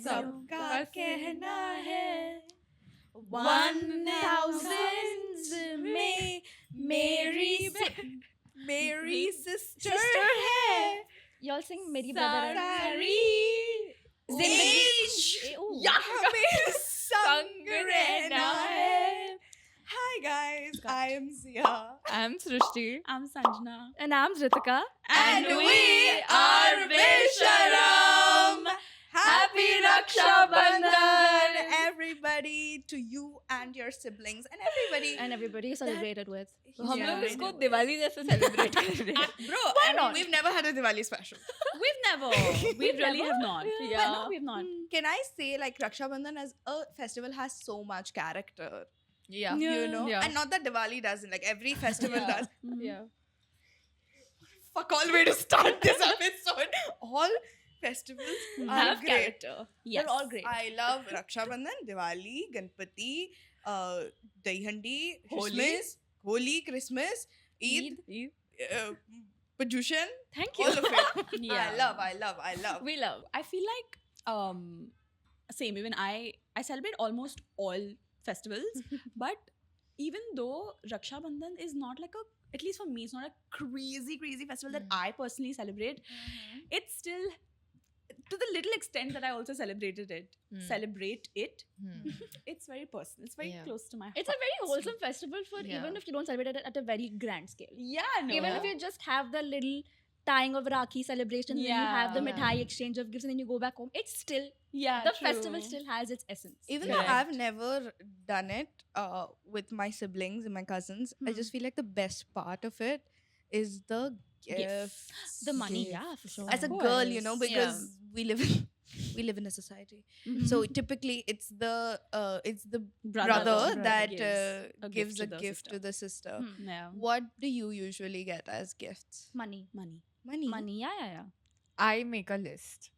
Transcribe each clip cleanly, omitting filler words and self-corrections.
सबका कहना है 1000 में मेरी sister है Y'all sing मेरी brother है सारी जिंदगी यहाँ पे संग रहना है. Hi guys, I am Zia I'm Srishti. I'm Sanjana and I'm Ritika. and we are Besharam. Happy Raksha Bandhan, everybody, to you and your siblings and everybody. And everybody you celebrated with. तो हम Yeah, लोग I इसको know. Diwali जैसे celebrate कर रहे हैं. Bro, Why I mean, not? we've never had a Diwali special. We've never. We really have not. Yeah. No, we've not. Can I say, like, Raksha Bandhan as a festival has so much character, Yeah. you know? Yeah. And not that Diwali doesn't, like, every festival Yeah. does. Yeah. Fuck all way to start this episode. All festivals are Have great. character. Yes. They're all great. I love Raksha Bandhan, Diwali, Ganpati, Daihandi, Holi. Christmas, Holi, Christmas, Eid, Pajushan, Thank you. all of it. Yeah. I love. We love. I feel like same. Even I celebrate almost all festivals, but even though Raksha Bandhan is not like a, at least for me, it's not a crazy festival that I personally celebrate. It's still, to the little extent that I also celebrate it, it's very personal. It's very Yeah. close to my heart. It's a very wholesome festival for Yeah. even if you don't celebrate it at a very grand scale. yeah, no. Even if you just have the little tying of Rakhi celebration, then you have the Yeah. mithai exchange of gifts, and then you go back home. It's still yeah, the true. festival still has its essence. Even Correct. though I've never done it with my siblings and my cousins, I just feel like the best part of it is the gifts. The money, Gifts. yeah, for sure. As a girl, you know, course. because we live in a society. So typically, it's the brother that gives a gift to the sister. Yeah. What do you usually get as gifts? Money. Money. Yeah. I make a list.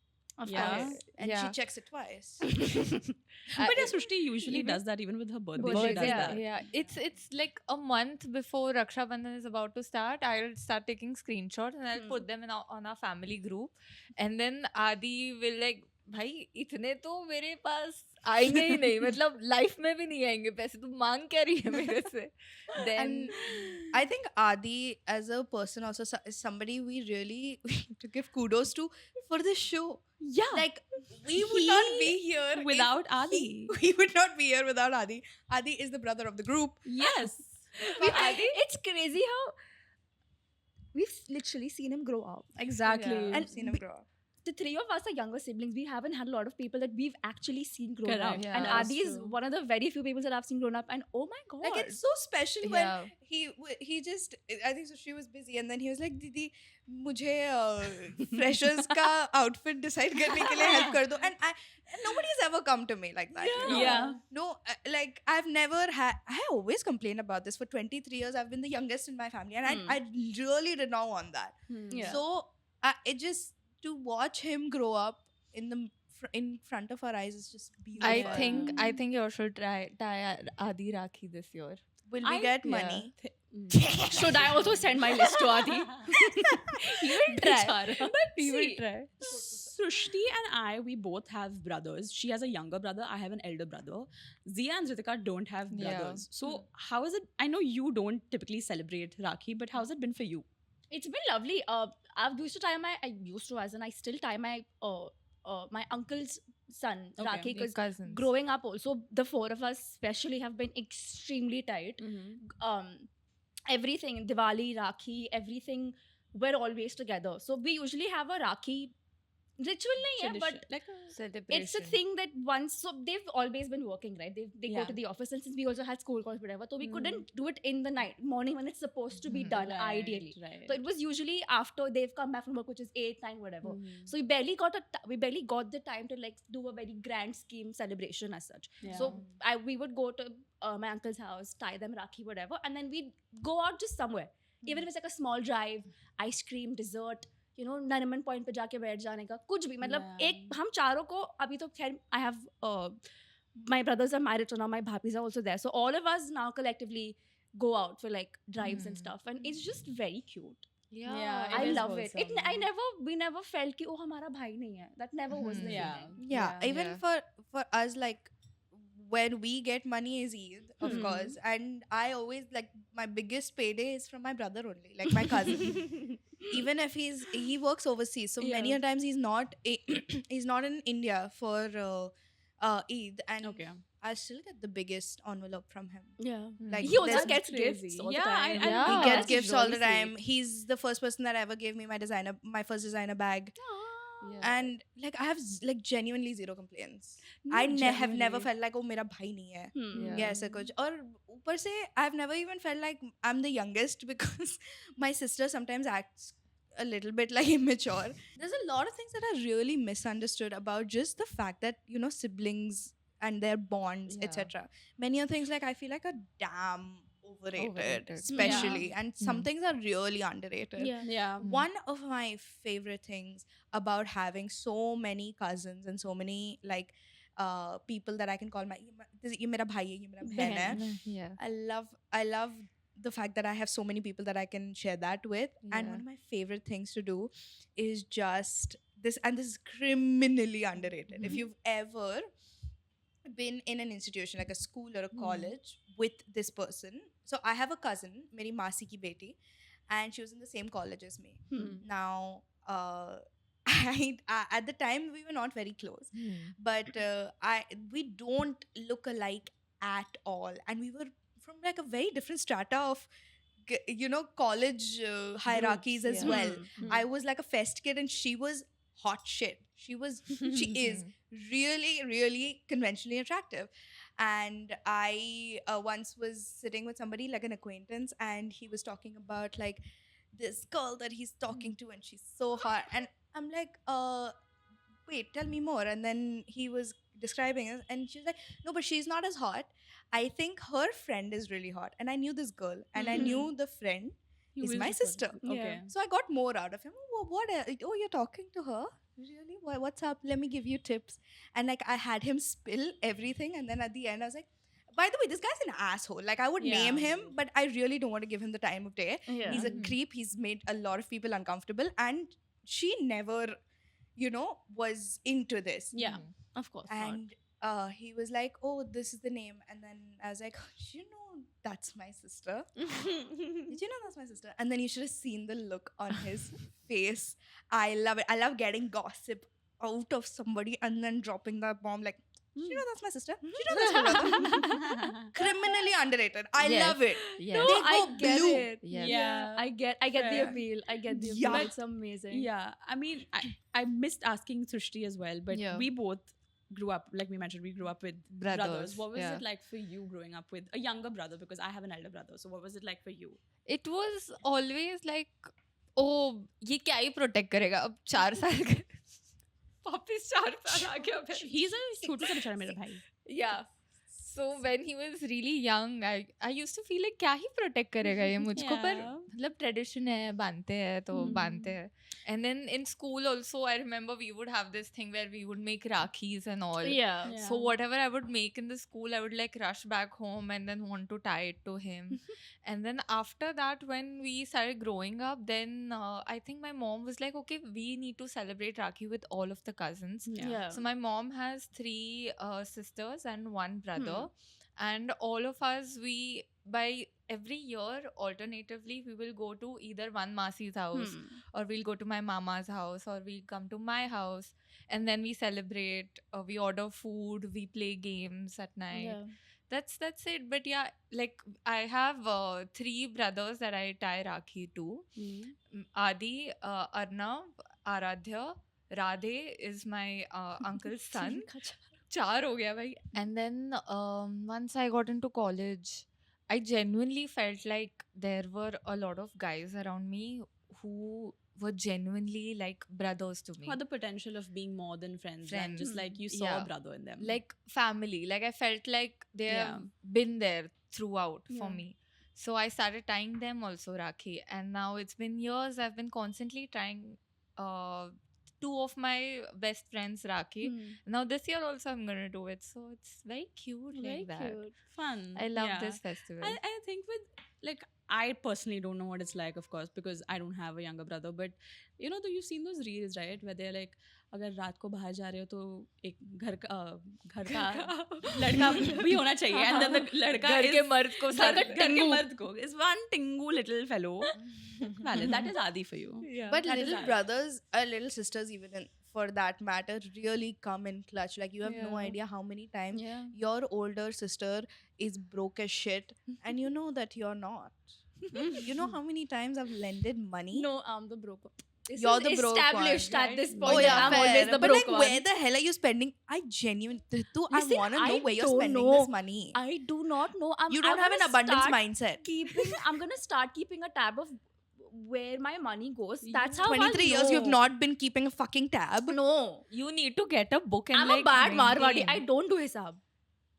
Of Yeah. course. And she Yeah. checks it twice. But yeah, Srishti usually does that even with her birthday. Birthday, She does yeah, that. yeah. It's like a month before Raksha Bandhan is about to start. I'll start taking screenshots and I'll put them on our family group. And then Adi will like, भाई इतने तो मेरे पास आएंगे ही नहीं मतलब life में भी नहीं आएंगे पैसे तू मांग क्या रही है मेरे से then And I think Adi, as a person, also is somebody we really to give kudos to for this show. Yeah. Like, we would not be here without if Adi. We would not be here without Adi. Adi is the brother of the group. Yes. It's crazy how we've literally seen him grow up. Exactly. Yeah. I've seen him grow up. The three of us are younger siblings. We haven't had a lot of people that we've actually seen grow Correct. up. Yeah, And that's Adi is true. one of the very few people that I've seen grown up. And oh my god. Like, it's so special when Yeah. he just, I think so she was busy and then he was like, Didi, मुझे freshers का outfit decide करने के लिए help कर दो. And nobody's ever come to me like that. You know? Yeah. No, like, I've never had, I always complain about this. For 23 years, I've been the youngest in my family and I really did not want that. Yeah. So, it just, to watch him grow up in front of our eyes is just beautiful. I think you should tie Adi Rakhi this year. Will we get money? Should I also send my list to Adi? He will try. But He will see, try. Srishti and we both have brothers. She has a younger brother. I have an elder brother. Zia and Ritika don't have Yeah. brothers. So how is it? I know you don't typically celebrate Rakhi, but how's it been for you? It's been lovely. I still tie my my uncle's son Okay. Rakhi Your because cousins. growing up also the four of us especially have been extremely tight. Everything Diwali, Rakhi, everything we're always together. So we usually have a Rakhi ritual nahi hai, but like Celebration. it's a thing that once, so they've always been working, right? They go Yeah. to the office, and since we also had school calls, whatever, so we couldn't do it in the morning when it's supposed to be done, ideally. Right. So it was usually after they've come back from work, which is 8, 9, whatever. So we barely got the time to like do a very grand scheme celebration as such. So we would go to my uncle's house, tie them Rakhi, whatever, and then we'd go out just somewhere. Even if it's like a small drive, ice cream, dessert, you know, Nariman point पे जाके बैठ जाने का कुछ भी मतलब एक हम चारों को अभी तो खैर I have my brothers are married so now my bhapis are also there, so all of us now collectively go out for like drives and stuff, and it's just very cute. Yeah, It I is love it. wholesome. We never felt कि oh हमारा भाई नहीं है. That never was the Yeah. feeling. Yeah, even Yeah. for us, like when we get money is Eid, of Hmm. course, and I always like my biggest payday is from my brother only, like my cousin. Even if he works overseas, so many Yeah. a times he's not in India for Eid, and Okay. I still get the biggest envelope from him. Yeah. Like He also there's- gets crazy. gifts all Yeah, the time. I Yeah. he Oh, gets that's gifts all the really time. sweet. He's the first person that ever gave me my first designer bag, Yeah. and like I have like genuinely zero complaints. No, I have never genuinely. felt like oh मेरा भाई नहीं है. Hmm. Yeah. Yeah, ऐसा कुछ. और ऊपर से I've never even felt like I'm the youngest because my sister sometimes acts a little bit like immature. There's a lot of things that are really misunderstood about just the fact that siblings and their bonds, Yeah. etc. Many of things like I feel like are damn overrated, Overrated. especially, and some things are really underrated. Yeah. Yeah. One of my favorite things about having so many cousins and so many like people that I can call ये मेरा भाई है, ये मेरा बहन है. Yeah. I love the fact that I have so many people that I can share that with. And Yeah. one of my favorite things to do is just this, and this is criminally underrated. If you've ever been in an institution like a school or a college with this person. So I have a cousin, meri masi ki beti, and she was in the same college as me. Now, at the time we were not very close, but we don't look alike at all, and we were from like a very different strata of college hierarchies as yeah. well. I was like a fest kid and she was hot shit. She is really, really conventionally attractive. And I once was sitting with somebody, like an acquaintance, and he was talking about like this girl that he's talking to, and she's so hot. And I'm like, wait, tell me more. And then he was describing it, and she was like, no, but she's not as hot. I think her friend is really hot. And I knew this girl, and I knew the friend is my sister. Okay. So I got more out of him. Oh, oh, you're talking to her? Really? What's up? Let me give you tips. And like I had him spill everything, and then at the end I was like, by the way, this guy's an asshole. Like I would name him, but I really don't want to give him the time of day. Yeah. He's a creep. He's made a lot of people uncomfortable, and she never, was into this. Yeah. Of course. And he was like, oh, this is the name. And then I was like, that's my sister. Did you know that's my sister? And then you should have seen the look on his face. I love it. I love getting gossip out of somebody and then dropping that bomb like, did you know that's my sister? Did you know that's my brother? Criminally underrated. I Yes. love it. Yeah. No, They I go get blue. it. Yes. Yeah. I get the Fair. appeal. I get the appeal. Yeah. It's amazing. Yeah. I mean, I missed asking Srishti as well, but Yeah. we both grew up, like we mentioned, we grew up with brothers. Brothers, What was yeah. it like for you growing up with a younger brother? Because I have an elder brother. So what was it like for you? It was always like, oh, ये क्या ही protect करेगा अब 4 साल का वापस 4 साल आ गया फिर. He's a छोटू सा बेचारा मेरा भाई. Yeah. So when he was really young, I used to feel like क्या ही protect करेगा ये मुझको, पर Yeah. मतलब tradition है, बांधते हैं तो बांधते हैं. And then in school also, I remember we would have this thing where we would make rakis and all. Yeah. Yeah. So whatever I would make in the school, I would like rush back home and then want to tie it to him. And then after that, when we started growing up, then I think my mom was like, okay, we need to celebrate Rakhi with all of the cousins. Yeah. So my mom has 3 sisters and 1 brother. And all of us, by every year, alternatively, we will go to either one Masi's house or we'll go to my mama's house or we'll come to my house. And then we celebrate, we order food, we play games at night. Yeah. That's it. But yeah, like I have 3 brothers that I tie Rakhi to. Adi, Arnav, Aradhya, Radhe is my uncle's son. 4 हो गया भाई. And then once I got into college, I genuinely felt like there were a lot of guys around me who were genuinely like brothers to me. Or the potential of being more than friends. And Friends. just like you saw Yeah. a brother in them. Like family. Like I felt like they Yeah. have been there throughout for Yeah. me. So I started tying them also Rakhi. And now it's been years I've been constantly trying 2 of my best friends Rakhi. Now this year also I'm gonna do it, so it's very cute Very like that. cute. Fun. I love yeah. this festival. I think with like I personally don't know what it's like, of course, because I don't have a younger brother. But you know, you've seen those reels, right? Where they're like, अगर रात को बाहर जा रहे हो तो एक घर का लड़का भी होना चाहिए, and then the लड़का घर के मर्द को घर के मर्द को is one tingu little fellow. Valid. That is Adi for you. Yeah. But That is little right. brothers or little sisters, even for that matter, really come in clutch. Like you have no Yeah. idea how many times Yeah. your older sister is broke as shit, and you know that you're not. You know how many times I've lended money? No, I'm the broker. This You're is the broke established one, at right? this Oh, point. Oh yeah, that I'm fair. always the But broke like, one. where the hell are you spending? I genuinely, I Listen, want to know I where you're don't spending know. this money. I do not know. You don't have an abundance mindset. I'm gonna start keeping a tab of where my money goes. That's how 23 I'll years, you've know. not been keeping a fucking tab. No, You need to get a book and I'm like a bad Marwadi. maintain. I don't do hisab.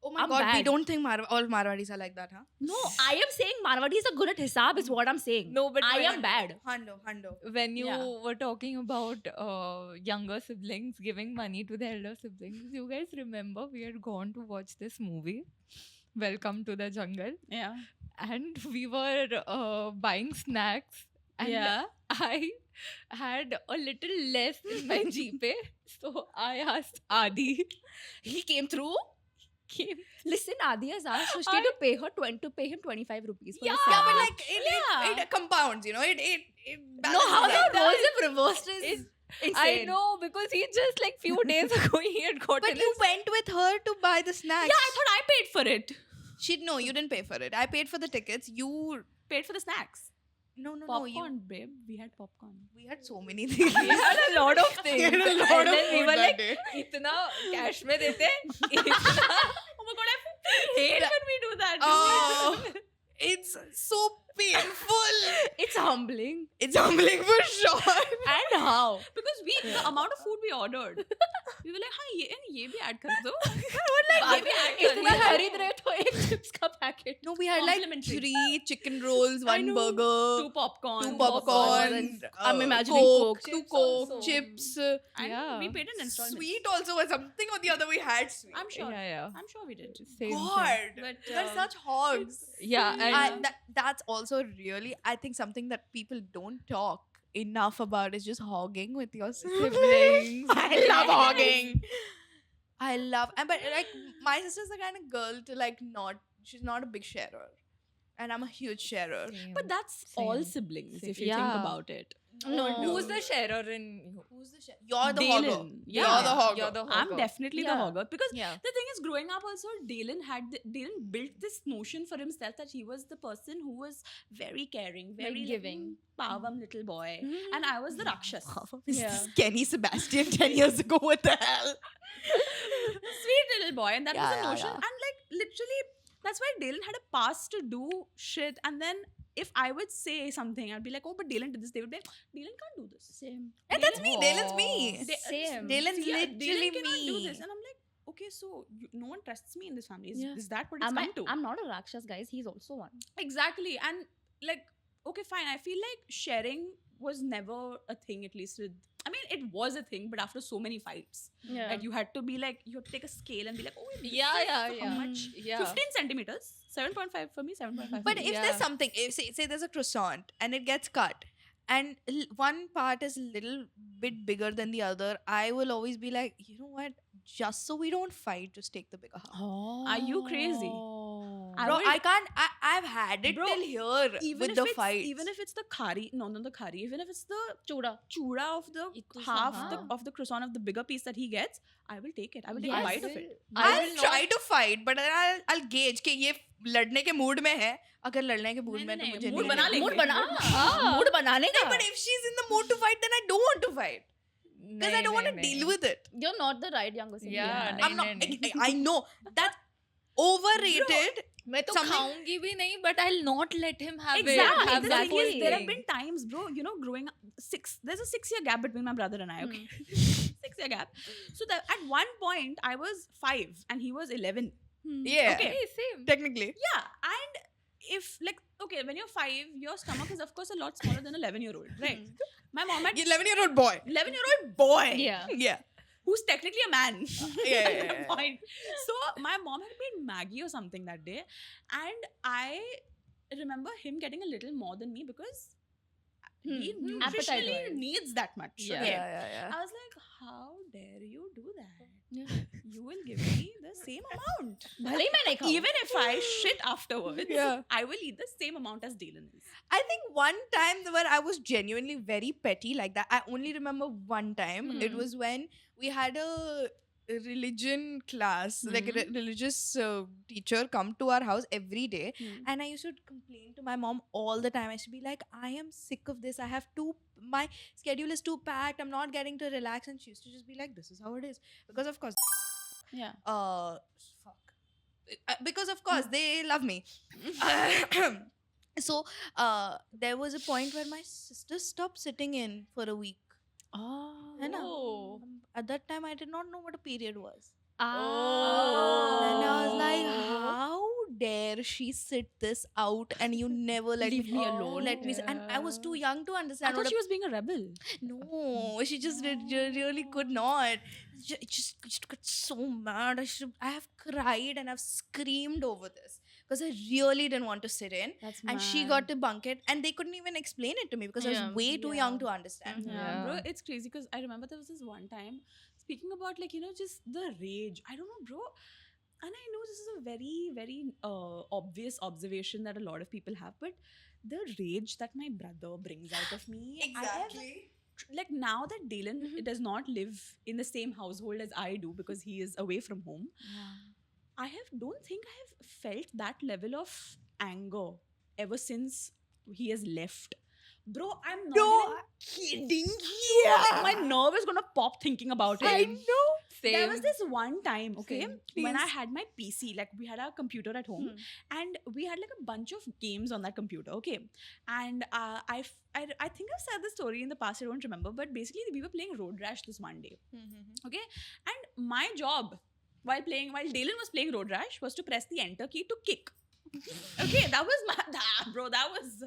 Oh my I'm god, we bad. don't think all Marwadis are like that, huh? No, I am saying Marwadis are good at hisab. Is what I'm saying. No, but I when- am bad. Hundo. When you Yeah. were talking about younger siblings giving money to the elder siblings, you guys remember we had gone to watch this movie, Welcome to the Jungle, Yeah. and we were buying snacks, and Yeah. I had a little less in my GPay, so I asked Adi. He came through. Came. Listen, Adi has asked Srishti to pay him 25 rupees. For Yeah, the but sandwich. like it compounds, you know. It no, balances how out. the roles have reversed is It's- insane. I know, because he just like few days ago he had gotten But you went with her to buy the snacks. Yeah, I thought I paid for it. No, you didn't pay for it. I paid for the tickets. You Paid for the snacks. no, you. Popcorn, babe. We had popcorn. We had so many things. We had a lot of things. had a lot and of then we food were that like, day. इतना cash में देते, इतना Oh my god, I hate when we do that. Oh, it's so painful. It's humbling. It's humbling for sure. And how? Because the amount of food we ordered, we were like, हाँ ये भी add कर दो. बाद में इतना खरीद रहे तो एक chips का packet. No, we had like Complimentary. 3 chicken rolls, 1 know. burger, 2 popcorn. 2 popcorn, and I'm imagining Coke, Coke. 2 Chips Coke, also. chips. And Yeah. we paid an installment. Sweet also was something or the other we had sweet. I'm sure. Yeah. I'm sure we did. Same. God, But, they're such hogs. Yeah, and That's also really, I think, something that people don't talk enough about is just hogging with your siblings. I love hogging. I love, but like my sister's the kind of girl to like she's not a big sharer, and I'm a huge sharer. But that's all Same. siblings, Same. if you think Yeah. about it. No. who's the sharer in you? Who's the You're the Dalen. hogger. Yeah. You're the hogger. You're the I'm hogger. definitely the Yeah. hogger. Because Yeah. the thing is, growing up also, Dalen built this notion for himself that he was the person who was very caring, very giving. pavam little boy. And I was the Rakshas. Yeah. Kenny Sebastian 10 years ago. What the hell? Sweet little boy. And that was Yeah, the yeah, notion. yeah. And like literally, that's why Dalen had a pass to do shit. And then if I would say something, I'd be like, oh, but Dalen did this. They would be like, Dalen can't do this. Same. And that's me. Dalen's me. Same. Dalen's Yeah, literally Dalen cannot do me. this. And I'm like, okay, so no one trusts me in this family. Is, Yeah. is that what it's come to? I'm not a Rakshas, guys. He's also one. Exactly. And like, okay, fine. I feel like sharing was never a thing, at least with, I mean, it was a thing, but after so many fights, Yeah. that you had to be like, you had to take a scale and be like, oh, this Yeah, is yeah, so yeah. How much? Yeah. 15 centimeters. 7.5 for me, 7.5 But for if you. Yeah. there's something, if say there's a croissant and it gets cut, and one part is a little bit bigger than the other, I will always be like, you know what? Just so we don't fight, just take the bigger half. Are you crazy? I Bro, would- I can't. I've had it Bro, till here even with if the it's, fight. even if it's the khari, no, not the khari, even if it's the Chuda. chuda of the Ittu half saha. of the croissant of the bigger piece that he gets, I will take it. I will take a Yes. bite of it. I'll try to fight, but I'll gauge कि ये लड़ने के mood में है. अगर लड़ने के mood में तो नहीं, मुझे mood नहीं बना लगेगा. लेंगे. Mood bana. Mood बनाने नहीं, का. but if she's in the mood to fight, then I don't want to fight because I don't want to deal with it. You're not the right younger sibling. Yeah, I'm not. I know that's overrated. मैं तो Something- खाऊंगी भी नहीं, but I'll not let him have Exactly. it. Have The that thing is, there have feeling. been times, bro, you know, growing up, there's a 6-year gap between my brother and I, okay? 6-year gap. So that at one point, I was 5 and he was 11. Yeah. Okay. Hey, same. Technically. Yeah. And if, like, okay, when you're 5, your stomach is, of course, a lot smaller than an 11-year-old, right? My mom had 11-year-old boy. 11-year-old boy. Yeah. Yeah. Who's technically a man. Yeah. Point. So my mom had made Maggie or something that day, and I remember him getting a little more than me because he Appetite nutritionally wise. needs that much. Yeah. Okay? Yeah. I was like, how dare you do that? Yeah. You will give me the same amount. भले ही मैं नहीं खाऊं. Even if I shit afterwards, Yeah. I will eat the same amount as Dylan is. I think one time where I was genuinely very petty like that. I only remember one time. It was when we had a religion class, like a religious teacher come to our house every day, and I used to complain to my mom all the time. I used to be like, I am sick of this. My schedule is too packed. I'm not getting to relax. And she used to just be like, this is how it is. Because of course, Yeah. fuck. Because of course they love me. So there was a point where my sister stopped sitting in for a week. Oh. है ना? At that time, I did not know what a period was. Oh. And I was like, how dare she sit this out and you never let Leave me alone. Let me. And I was too young to I understand. thought what she was being a rebel. no, she just really could not. Just got so mad. I have cried and I've screamed over this because I really didn't want to sit in. That's And she got to bunk it, and they couldn't even explain it to me because I Yeah. was way too young to understand. Yeah, bro, Yeah. it's crazy because I remember there was this one time speaking about like just the rage. I don't know, bro. And I know this is a very, very obvious observation that a lot of people have, but the rage that my brother brings out of me, like now that Dylan does not live in the same household as I do because he is away from home, don't think I have felt that level of anger ever since he has left. Bro, I'm not even kidding you. Like, my nerve is gonna pop thinking about it. I know. There was this one time, okay, Same. when I Please. had my PC, like we had our computer at home, and we had like a bunch of games on that computer, okay. And I think I've said the story in the past. I don't remember, but basically we were playing Road Rash this one day, okay. And my job while Dylan was playing Road Rash was to press the enter key to kick. Okay, that was bro. That was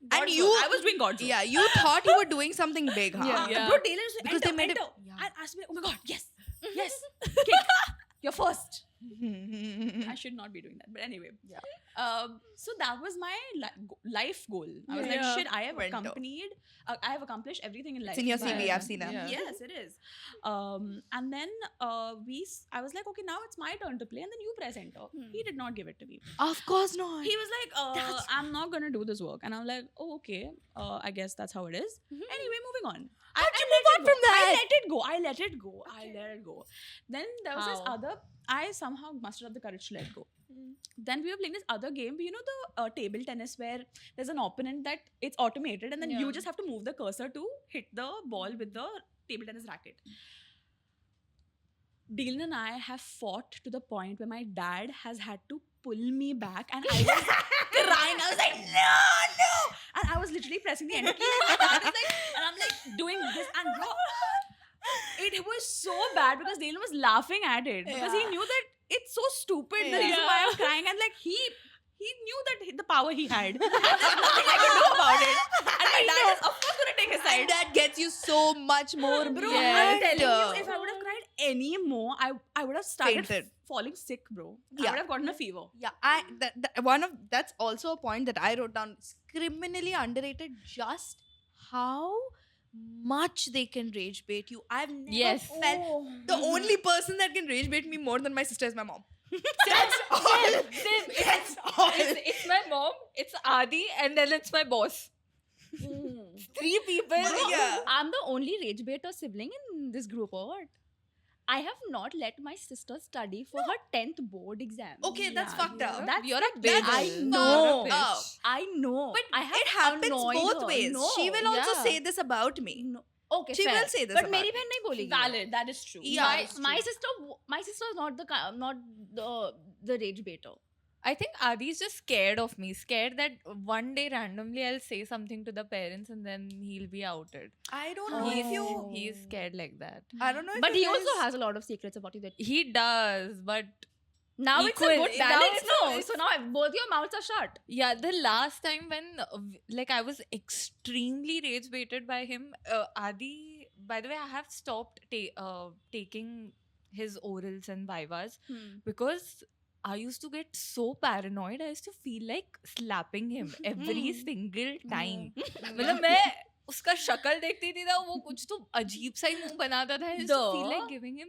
God's you- work. I was doing God's work. Yeah, you thought you were doing something big, huh? Yeah. Bro, Taylor was Because enter, they made enter. it- yeah. And I was like, oh my god, yes, kick. You're first. I should not be doing that, but anyway. Yeah. So that was my life goal. I was like, Yeah. shit, I have Went accomplished everything in life. It's in your by- CV, I've seen that. Yeah. Yes, it is. And then I was like, okay, now it's my turn to play, and then you press enter. He did not give it to me. Of course not. He was like, I'm not gonna do this work, and I'm like, oh, okay. I guess that's how it is. Anyway, moving on. How'd you let move it on go. from that? I let it go. Then there was this How? other. I somehow mustered up the courage to let go. Then we were playing this other game, you know, the table tennis where there's an opponent that it's automated, and then you Yeah. just have to move the cursor to hit the ball with the table tennis racket. Dylan and I have fought to the point where my dad has had to pull me back, and I was crying. I was like, no. And I was literally pressing the enter key. And my dad is like, and I'm like doing this, and bro, it was so bad because Dylan was laughing at it because he Yeah. knew that it's so stupid. The reason Yeah. why I'm crying, and like he knew that the power he had. And there's nothing I could do about it. And my dad is of course gonna take his side. And that gets you so much more Bro, mad. I'm telling you, if I would have cried any more, I would have started Fainted. falling sick, bro. I Yeah. would have gotten a fever. Yeah, that's also a point that I wrote down. It's criminally underrated just how much they can rage bait you. I've never Yes. felt the only person that can rage bait me more than my sister is my mom. That's all. Same. That's all. It's my mom, it's Adi, and then it's my boss. 3 people. Yeah. I'm the only rage baiter sibling in this group or what? I have not let my sister study for her 10th board exam. Okay, that's Yeah, fucked up. That's You're a bitch. I You're a know. bitch. I know. But I have it happens annoyed both her. ways. No, She will also yeah. say this about me. No. Okay, She fair. will say this But about मेरी me. बहन नहीं बोलेगी. Valid, that is true. Yeah. My sister is not the rage baiter. I think Adi's just scared of me. Scared that one day randomly I'll say something to the parents and then he'll be outed. I don't know if you. He's scared like that. I don't know if But you he guys- also has a lot of secrets about you that He does, but Now it's a Equal. good Now balance, it's- no? it's- So now both your mouths are shut. Yeah, the last time when like I was extremely rage baited by him, Adi. By the way, I have stopped taking his orals and vivas because I used to get so paranoid. I used to feel like slapping him every single time. मतलब मैं उसका शक्ल देखती थी ना, वो कुछ तो अजीब सा ही मुंह बनाता था. I used to feel like giving him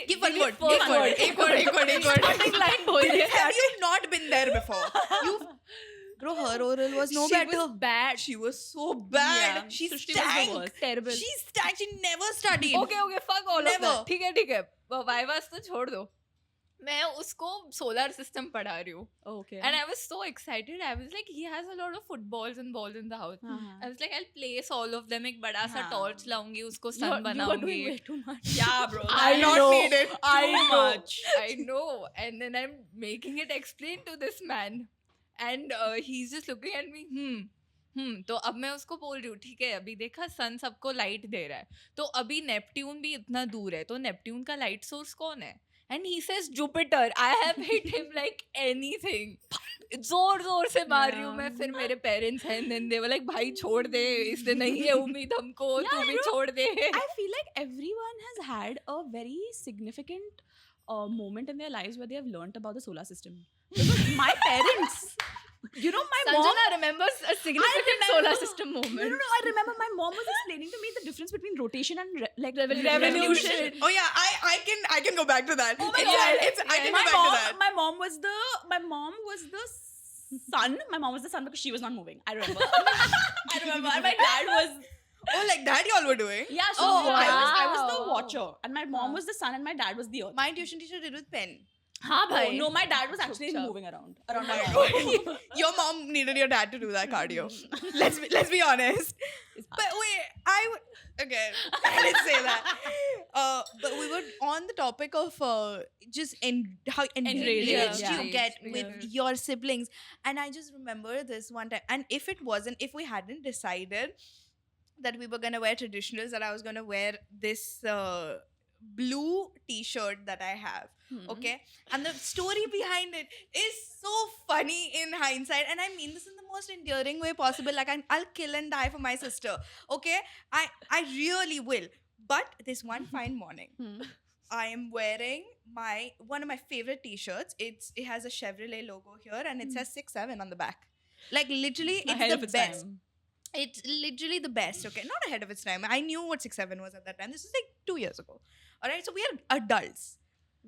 Give one word. first Give one word. Ek word. Ek word. Ek word. Starting line बोल रही है. Have you not been there before? You've Bro, her oral was no She better. was bad. She was so bad. Yeah, She Srishti was the stank. worst. Terrible. She stank. She never studied. Okay, fuck all of Never. that. ठीक है. Vivas तो छोड़ दो. मैं उसको solar system पढ़ा रही हूँ. Okay. And I was so excited. I was like, he has a lot of footballs and balls in the house. I was like, I'll place all of them. एक बड़ा सा torch लाऊंगी, उसको sun You were बनाऊंगी. doing way too much. Yeah, bro. I not need it. I much. I know. And then I'm making it explain to this man. And he's just looking at me. तो अब मैं उसको बोल रही हूँ, ठीक है, अभी देखा सन सबको लाइट दे रहा है, तो अभी नेपट्यून भी इतना दूर है, तो नेपट्यून का लाइट सोर्स कौन है? And he says Jupiter. I have hit him like anything. जोर से मार रही हूँ मैं. फिर मेरे पेरेंट्स हैं, then they were like, भाई छोड़ दे, इससे नहीं है उम्मीद हमको, तू भी छोड़ दे. I feel like everyone has had a very significant moment in their lives where they have learnt about the solar system. Because my parents, you know, my mom. Sanjana remembers a significant solar system No, moment. I remember my mom was explaining to me the difference between rotation and Revolution. Oh yeah, I can go back to that. Oh my It's- God. it's- I can my go back mom, to that. My mom was the sun. My mom was the sun because she was not moving. I remember. And my dad was. Oh, like that y'all were doing? Yeah, so Oh, I was the wow. watcher, and my mom was the sun, and my dad was the earth. My tuition teacher did with pen. हाँ Oh, भाई. no, my dad was actually Chupchap. moving around my mom. Your mom needed your dad to do that cardio. Let's be honest. But wait, okay, let's say that. But we were on the topic of just how enraged Yeah. you get Yeah. with your siblings, and I just remember this one time. And if we hadn't decided that we were gonna wear traditionals, that I was gonna wear this blue T-shirt that I have. Okay, and the story behind it is so funny in hindsight, and I mean this in the most endearing way possible. Like I'll kill and die for my sister. Okay, I really will. But this one fine morning, I am wearing one of my favorite T-shirts. It has a Chevrolet logo here, and it says 6'7" on the back. Like literally, Ahead it's of the its best. time. It's literally the best. Okay, not ahead of its time. I knew what 6'7" was at that time. This is like 2 years ago. All right, so we are adults.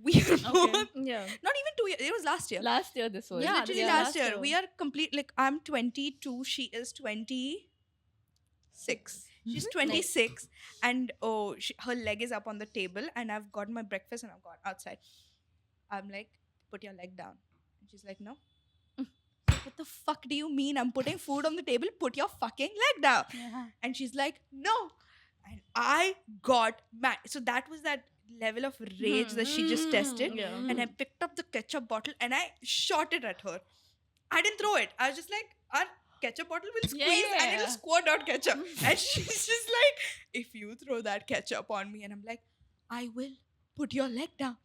We are both Yeah. not even 2 years. It was last year. Last year this was. Yeah, Literally yeah, last last year. year. We are complete. Like I'm 22. She is 26. She's 26, and her leg is up on the table, and I've got my breakfast, and I've gone outside. I'm like, put your leg down, and she's like, no. What the fuck do you mean? I'm putting food on the table. Put your fucking leg down. And she's like, no. And I got mad. So that was that level of rage that she just tested. Yeah. And I picked up the ketchup bottle and I shot it at her. I didn't throw it. I was just like, our ketchup bottle will squeeze and it'll squirt out ketchup. And she's just like, if you throw that ketchup on me. And I'm like, I will. Put your leg down.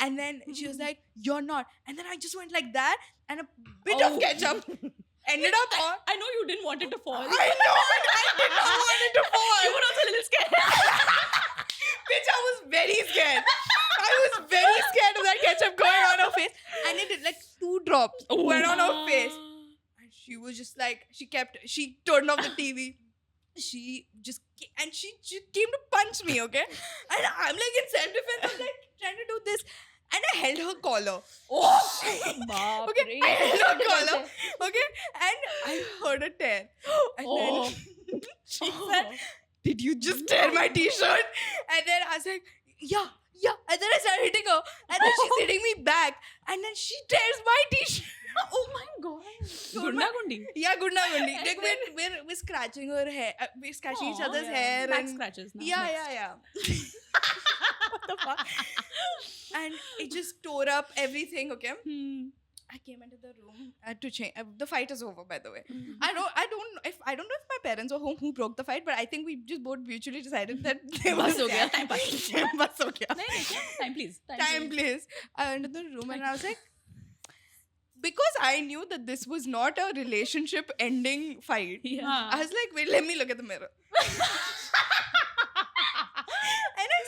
And then she was like, you're not. And then I just went like that, and a bit of ketchup ended up on. I know you didn't want it to fall. I know, but I did not want it to fall. You were also a little scared. Bitch, I was very scared. I was very scared of that ketchup going on her face. And it did like 2 drops went on her face. And she was just like, she turned off the TV. She just came to punch me, okay? And I'm like in self-defense, I'm like trying to do this. And I held her collar. Okay, I held her collar. Okay, and I heard a tear. And then she said, did you just tear my t-shirt? And then I was like, yeah. And then I started hitting her. And then she's hitting me back. And then she tears my t-shirt. Oh my god. Gunda Gundi. Yeah, Gunda Gundi. Like we're scratching her hair. We're scratching each other's hair. Back and scratches. No, yeah. What the fuck? And it just tore up everything, okay? I came into the room to change. The fight is over, by the way. I don't know if my parents were home who broke the fight, but I think we just both mutually decided that बस हो गया, time pass. बस हो गया. नहीं, time please. Time, please. I entered the room and I was like, because I knew that this was not a relationship ending fight. Yeah. I was like, wait, let me look at the mirror. And I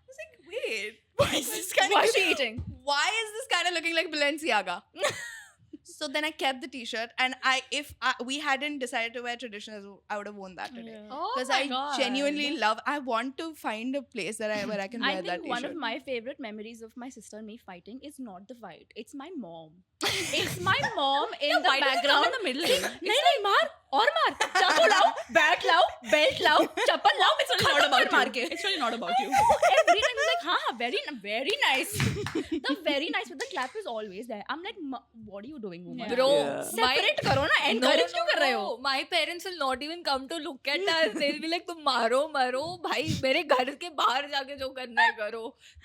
was like, wait, why is this kind Why of is she eating? why is this kind of looking like Balenciaga? So then I kept the t-shirt, and if we hadn't decided to wear traditional, I would have worn that today. Oh Because my I God. genuinely love. I want to find a place where I can wear I that think t-shirt. one of my favorite memories of my sister and me fighting is not the fight. It's my mom. It's my mom in the Why does it come background. in the middle? नहीं मार और मार चाकू लाओ bat लाओ belt लाओ चप्पल लाओ It's really not about मार you. के It's really not about you. every time he's like हाँ very nice the very nice but the clap is always there. I'm like what are you doing woman? Bro, Yeah. Separate करो ना encourage क्यों कर रहे हो? My parents will not even come to look at us. They'll be like, तुम मारो भाई मेरे घर के बाहर जाके जो करना है करो.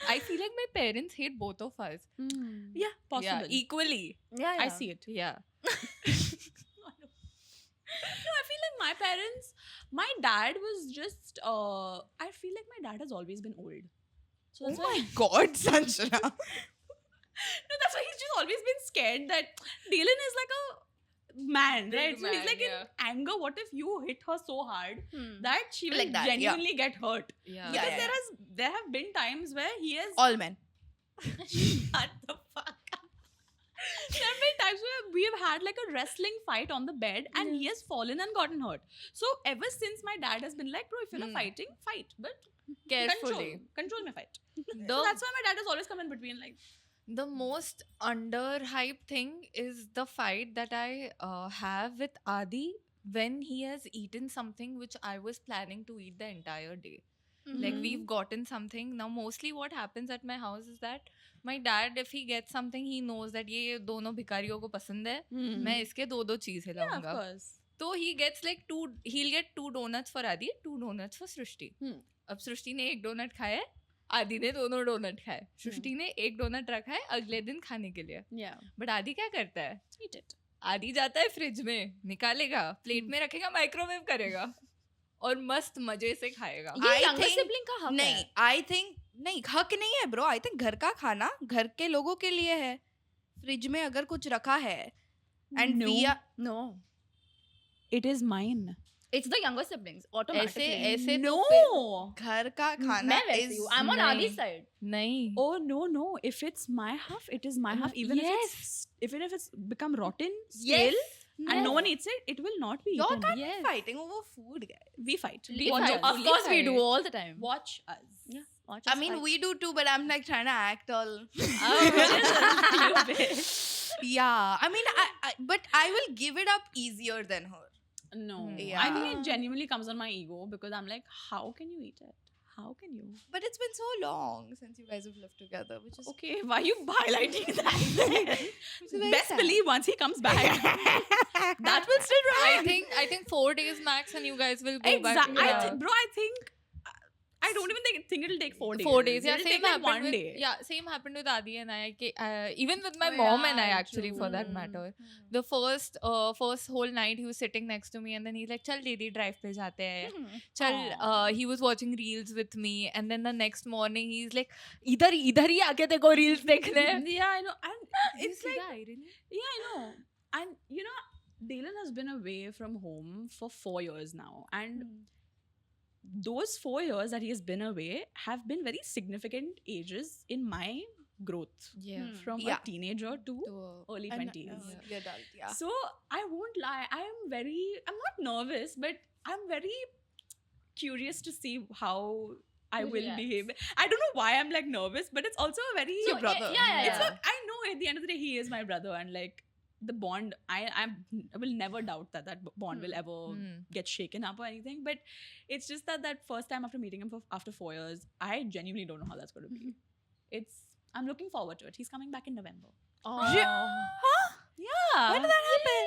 I feel like my parents hate both of us. Yeah, possible. Yeah, equally. Yeah, I see it. Yeah. No, I feel like my parents, my dad was just, I feel like my dad has always been old. So Oh that's my why, God, Sanjana. no, that's why he's just always been scared that Dylan is like a man, Big right? So he's man, like yeah. in anger, what if you hit her so hard Hmm. that she will Like that, yeah. genuinely get hurt? Yeah. Because Yeah. there have been times where he has All men. Shut the fuck up. There have been times where we have had like a wrestling fight on the bed and he has fallen and gotten hurt. So ever since my dad has been like, bro, if you're Hmm. fighting, fight. But Carefully. control my fight. The, So that's why my dad has always come in between like, the most underhyped thing is the fight that I have with Adi when he has eaten something which I was planning to eat the entire day. Like we've gotten something. Now mostly what happens at my house is that my dad, if he gets something, he knows that ये दोनों भिखारियों को पसंद है, मैं इसके दो चीज yeah, of हिलाऊंगा. course. तो he gets like he'll get 2 donuts for Adi, 2 donuts for Srishti. अब सृष्टि ने 1 donut खाया है, आदि ने दोनों डोनट खाए. सृष्टि ने 1 donut रखा है अगले दिन खाने के लिए. Yeah. बट आदि क्या करता है? Eat it. आदि जाता है फ्रिज में, निकालेगा, प्लेट में रखेगा, माइक्रोवेव करेगा और मस्त मजे से खाएगा. ये I younger think- sibling का हक नहीं, है. I think नहीं, हक नहीं है ब्रो. आई थिंक घर का खाना घर के लोगों के लिए है. फ्रिज में अगर कुछ रखा है and No. we are No, It is mine. it's the younger siblings automatically. ऐसे No. घर का खाना मैं वैसी is हूँ. I'm on नहीं. Adi's side. नहीं. Oh no. If it's my half, it is my half. Even if it's become rotten, stale, and no one eats it, it will not be you're eaten. kind Yes. of fighting over food, guys. We fight. We Watch fight. us. Of course we do all the time. Watch us. Yeah. Watch I us mean, fight. we do too, but I'm like trying to act all. Oh, Yeah, I mean, but I will give it up easier than her. no. Yeah. I think it genuinely comes on my ego because I'm like, how can you eat it? How can you? But it's been so long since you guys have lived together, which is Okay, why are you highlighting that? It's very Best sad. believe once he comes back, that will still run. I think 4 days max and you guys will go back. Exactly. Yeah. Bro, I think I don't even think it'll take 4 days. 4 days. Yeah, It'll same take like happened one with, day. Yeah, same happened with Adi and I. Even with my Oh, mom and I, yeah, actually, true. for that matter. The first whole night he was sitting next to me and then he's like, "Chal didi drive pe jate hain." Chal, he was watching reels with me and then the next morning he's like, idhar hi aake teko reels dekhne hain." Yeah, I know. And You it's see like, the irony? yeah, I know. And you know, Dylan has been away from home for 4 years now. And those 4 years that he has been away have been very significant ages in my growth. Yeah. From Yeah. a teenager to early And, 20s. the adult, yeah. So I won't lie, I'm not nervous, but I'm very curious to see how I will Relax. behave. I don't know why I'm like nervous, but it's also a very Your brother. Yeah. it's not, I know at the end of the day he is my brother and like the bond I will never doubt that bond will ever get shaken up or anything, but it's just that first time after meeting him after 4 years, I genuinely don't know how that's going to be. I'm looking forward to it. He's coming back in November. Yeah. When did that happen?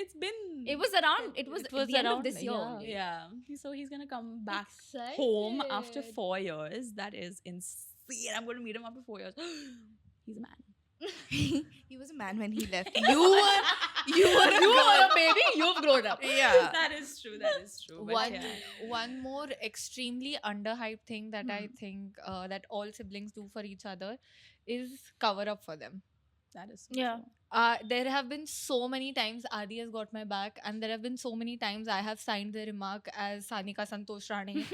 It's been It was around. It was It was the end of around, this year. yeah. only. yeah. So he's gonna come back home after Excited. 4 years. That is insane. I'm going to meet him after 4 years. He's a man. He was a man when he left. You were a You girl. are a baby. You've grown up. Yeah. That is true. That is true. But One yeah. one more extremely underhyped thing that I think that all siblings do for each other is cover up for them. That is Yeah. true. There have been so many times Adi has got my back, and there have been so many times I have signed the remark as Sanika Santosh Rane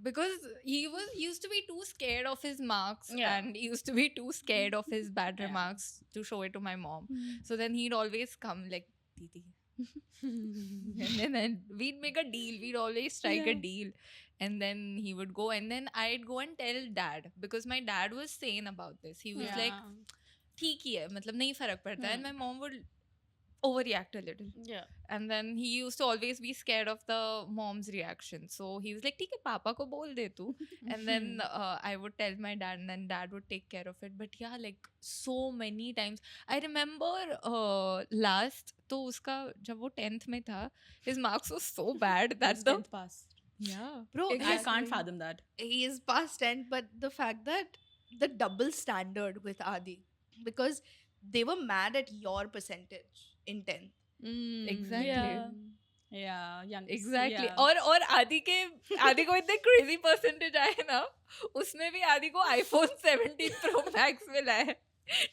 because he used to be too scared of his marks, Yeah. and he used to be too scared of his bad Yeah. remarks to show it to my mom. So then he'd always come like, Didi. And then we'd make a deal. We'd always strike a Yeah. deal. And then he would go, and then I'd go and tell dad, because my dad was sane about this. He was like, ठीक ही है, मतलब नहीं फर्क पड़ता है. And my mom would overreact a little. Yeah. And then he used to always be scared of the mom's reaction. So he was like, ठीक है, पापा को बोल दे तू. And then I would tell my dad, and then dad would take care of it. But yeah, like so many times. I remember last, तो उसका जब वो 10th में था, his marks were so bad that His the 10th pass. yeah, Bro, I he's- can't fathom that. he is past 10, but the fact that the double standard with Adi, because they were mad at your percentage in 10th. exactly. Yeah. Yeah, young. Exactly. Yeah. और आदि को इतने crazy percentage आए ना, उसमें भी आदि को iPhone 17 Pro Max मिला है.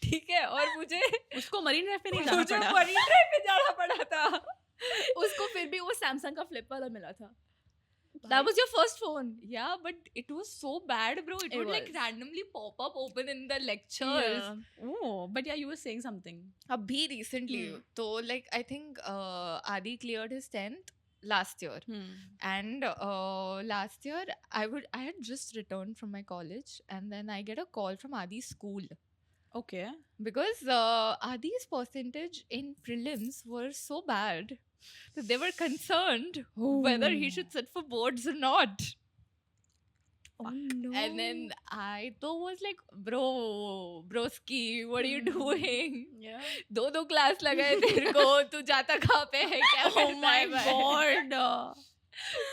ठीक है, और मुझे उसको मरीन ड्राइव पे नहीं जाना मुझे पड़ा. मरीन ड्राइव पे जाना पड़ा था. उसको फिर भी वो सैमसंग का फ्लिप वाला मिला था. That was your first phone. Yeah, but it was so bad, bro. It It would like was. randomly pop up open in the lectures. Yeah. Oh, but yeah, you were saying something. Abhi recently, so like I think Adi cleared his 10th last year. And last year I had just returned from my college, and then I get a call from Adi's school Okay. because Adi's percentage in prelims were so bad that they were concerned whether he should sit for boards or not. Oh no. And then I though was like, broski, what are you doing? Yeah. दो class लगाए तेरे को, तू जाता कहाँ पे है, क्या Oh करता my है भाई? god.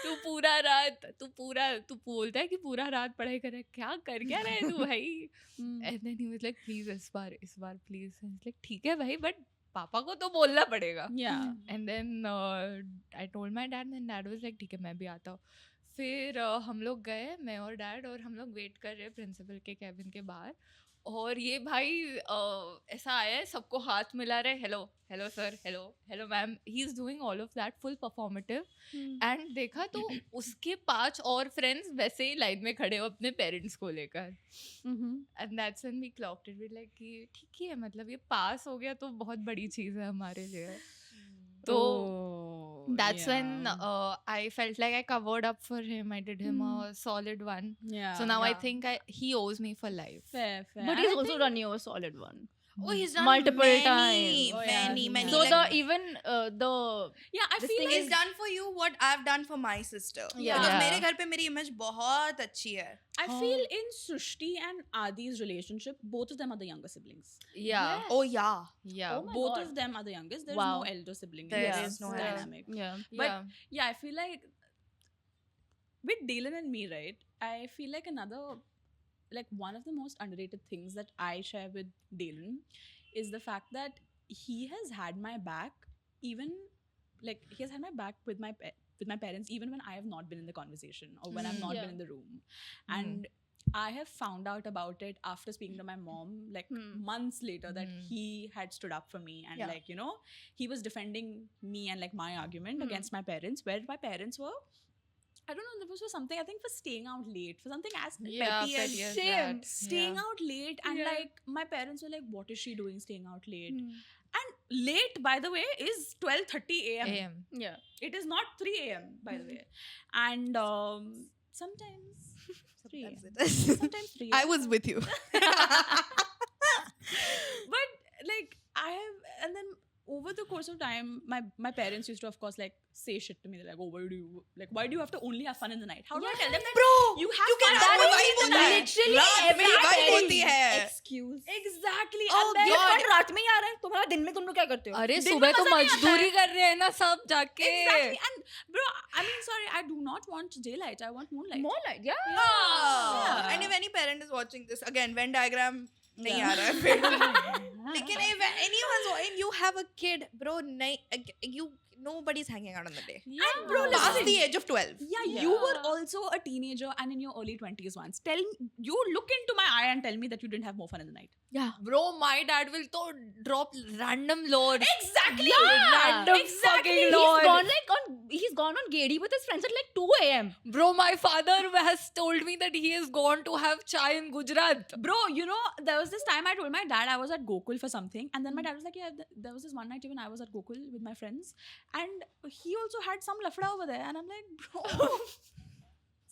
तू पूरा रात तू बोलता है कि पूरा रात पढ़ाई कर रहा है, क्या रहा है तू भाई? And then he was like, please इस बार please. And I was like, ठीक है भाई, but पापा को तो बोलना पड़ेगा. Yeah. And then I told my dad, and then dad was like, ठीक है मैं भी आता हूँ. फिर हम लोग गए, मैं और डैड, और हम लोग वेट कर रहे प्रिंसिपल के कैबिन के बाहर, और ये भाई ऐसा आया है, सबको हाथ मिला रहे, hello sir, hello ma'am. He is doing all of that full performative. And देखा तो उसके 5 और फ्रेंड्स वैसे ही लाइन में खड़े हो अपने पेरेंट्स को लेकर. And that's when we clocked it. We like कि ठीक ही है, मतलब ये पास हो गया तो बहुत बड़ी चीज़ है हमारे लिए. तो that's when I felt like I covered up for him. I did him a solid one. Yeah. So now I Yeah. think he owes me for life. Fair. But And he's I also think- done you a solid one. Oh, he's done Multiple many, times. Oh, yeah. many. So like, the even the Yeah, I this feel thing like he's done for you what I've done for my sister. Yeah. Because Yeah. मेरे घर पे मेरी image बहुत अच्छी है. I feel in Srushti and Adi's relationship, both of them are the younger siblings. Yeah. Yes. Oh yeah. Yeah. Oh my Both God. of them are the youngest. There's Wow. no elder sibling. There in is this no elder. dynamic. yeah. But yeah. yeah, I feel like with Dylan and me, right? I feel like one of the most underrated things that I share with Dylan is the fact that he has had my back, even like he has had my back with my parents, even when I have not been in the conversation or when I've not Yeah. been in the room. And I have found out about it after speaking to my mom, like months later, that he had stood up for me and Yeah. like, you know, he was defending me and like my argument against my parents, where my parents were, I don't know, there was something, I think, for staying out late, for something as Yeah, petty as petty as Same. that. staying Yeah. out late. And Yeah. like my parents were like, what is she doing staying out late? And late, by the way, is 12:30 a.m. AM. Yeah. It is not 3 a.m. by the way. And sometimes 3 Sometimes a.m. it is. Sometimes 3 I a.m. was with you. But like I have, and then over the course of time, my parents used to, of course, like say shit to me. They're like, oh, why do you have to only have fun in the night? How do I tell them that? Bro, You have you can fun have only vibe in the होता है. night. Literally रात में every vibe parent- होती है. Excuse. Exactly. Oh, and then, ये God. fun रात में ही आ रहा है, तुम्हारा दिन में तुम लोग क्या करते हो? अरे दिन में सुबह तो मजा नहीं आता मजदूरी कर रहे हैं ना सब जाके. exactly. And bro, I mean, sorry, I do not want daylight. I want moonlight. More like, yeah. Yeah. Yeah. And if any parent is watching this, again, Venn diagram नहीं आ रहा है फिर लेकिन if anyone's you have a kid bro you nobody's hanging out on the day And bro, past listen. the age of 12 Yeah, you were also a teenager and in your early 20s once. You look into my eye and tell me that you didn't have more fun in the night. Bro, my dad will to drop random lords. Exactly. Random exactly. fucking lords. He's gone on Gedi with his friends at like 2 a.m. Bro, my father has told me that he has gone to have chai in Gujarat. Bro, you know, there was this time I told my dad I was at Gokul for something, and then my dad was like, yeah, there was this one night even I was at Gokul with my friends, and he also had some lafda over there, and I'm like, bro,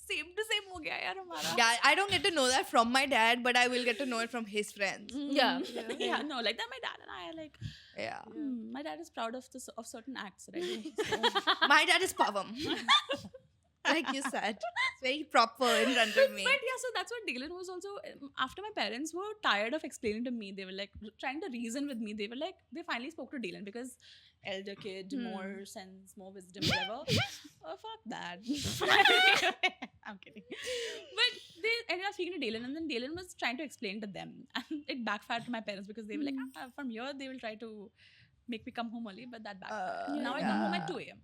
same to same ho gaya yaar hamara. yeah I don't get to know that from my dad but I will get to know it from his friends Yeah. Yeah, no, like that my dad and I are like, yeah my dad is proud of certain acts that I do. So. my dad is pavam like you said it's very proper in front of me But yeah, so that's what Dylan was also. After my parents were tired of explaining to me, they were like trying to reason with me. They were like, they finally spoke to Dylan because elder kid, more sense, more wisdom, whatever. Oh, fuck that. I'm kidding. But they ended up speaking to Dylan, and then Dylan was trying to explain to them, and it backfired to my parents because they were like, from here they will try to make me come home early, but that backfired. Now I come home at 2 a.m.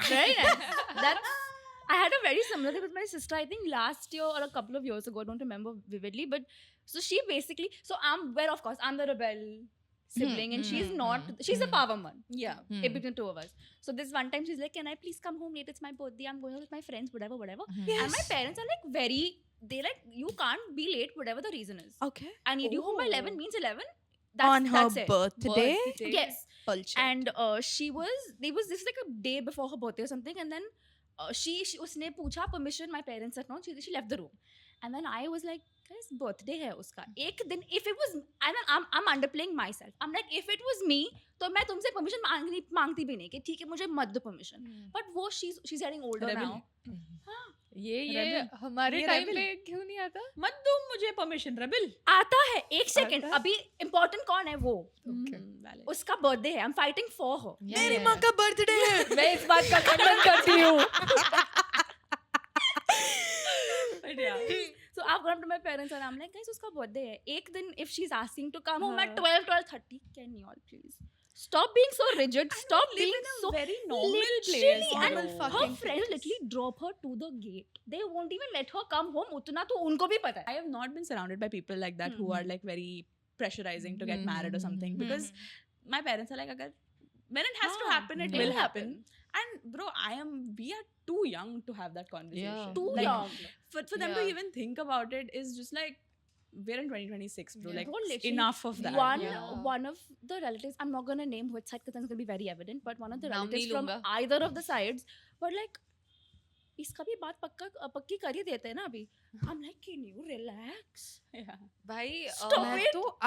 Very nice. I had a very similar thing with my sister. I think last year or a couple of years ago. I don't remember vividly, but so she basically. So of course, I'm the rebel sibling, and she's not. She's the power one. Yeah. In between two of us. So this one time she's like, "Can I please come home late? It's my birthday. I'm going out with my friends. Whatever." And my parents are like very. They like you can't be late. Whatever the reason is. okay I need you home by 11 means 11. on her that's it. birthday Yes. Bullshit. And this was like a day before her birthday or something, and then she उसने पूछा permission, my parents said no, she left the room, and then I was like, guys, birthday है उसका एक दिन, if it was, I'm underplaying myself, I'm like, if it was me तो मैं तुमसे permission मांगती भी नहीं कि ठीक है मुझे मत दो permission, but वो she's getting older Rebel. now. हाँ, ये हमारे ये टाइम rebel. पे क्यों नहीं आता? मत दो मुझे परमिशन, रेबल. आता है एक सेकंड, आता है? अभी important कौन है वो, Valid. उसका birthday है, I'm fighting for her. मेरी माँ का बर्थडे है मैं इस बात का खंडन करती हूँ. But yeah. So I've gone up to my parents and I'm like, guys, उसका birthday है. एक दिन if she's asking to come home at 12:30, can you all please stop being so rigid? Stop live being in a so very normal place. literally, and Normal her fucking friends place. literally drop her to the gate. They won't even let her come home. उतना तो उनको भी पता है. I have not been surrounded by people like that who are like very pressurizing to get married or something, because my parents are like, agar when it has to happen, it will happen. And bro, we are too young to have that conversation. Yeah. Too Like, young. For them to Yeah. even think about it is just like, we're in 2026, bro. Yeah. Like, Bro, literally, enough of that. One of the relatives, I'm not gonna name which side because it's gonna be very evident, but one of the नाम relatives नहीं from लूंगा. either of the sides were like, इसका भी बात पक्की कर ही देते हैं ना अभी. I'm like, can you relax? Yeah. भाई Stop मैं it. तो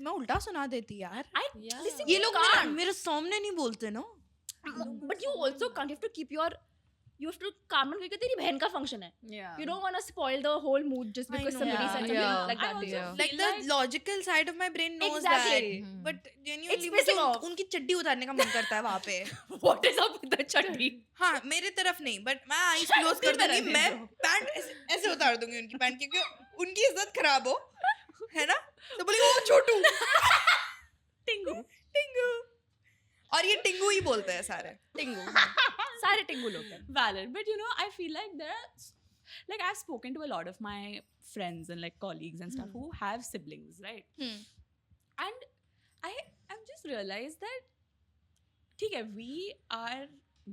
मैं उल्टा सुना देती यार Yeah. Listen, ये you लोग can't. मेरे सामने नहीं बोलते ना But you also can't. You have to keep you have to calm down क्योंकि तेरी बहन का function है. Yeah. You don't want to spoil the whole mood just I because know. somebody Yeah, said something yeah. like I that. also Yeah. like feel the like- logical side of my brain knows Exactly. that but genuinely It's मुझे pissing off. उनकी चड्डी उतारने का मन करता है वहाँ पे What is up with the chutney? हाँ मेरे तरफ नहीं बट मैं आईज क्लोज कर दूंगी मैं पैंट ऐसे उतार दूंगी उनकी पैंट क्योंकि उनकी इज्जत खराब हो है ना तो बोली वो छोटू Tingu. टिंगू और ये टिंगू ही बोलते हैं सारे टिंगू. सारे टिंगू लोग हैं. Valid. But you know, I feel like like I've spoken to a lot of my friends and like colleagues and stuff who have siblings, right? And I've just realized that okay, we are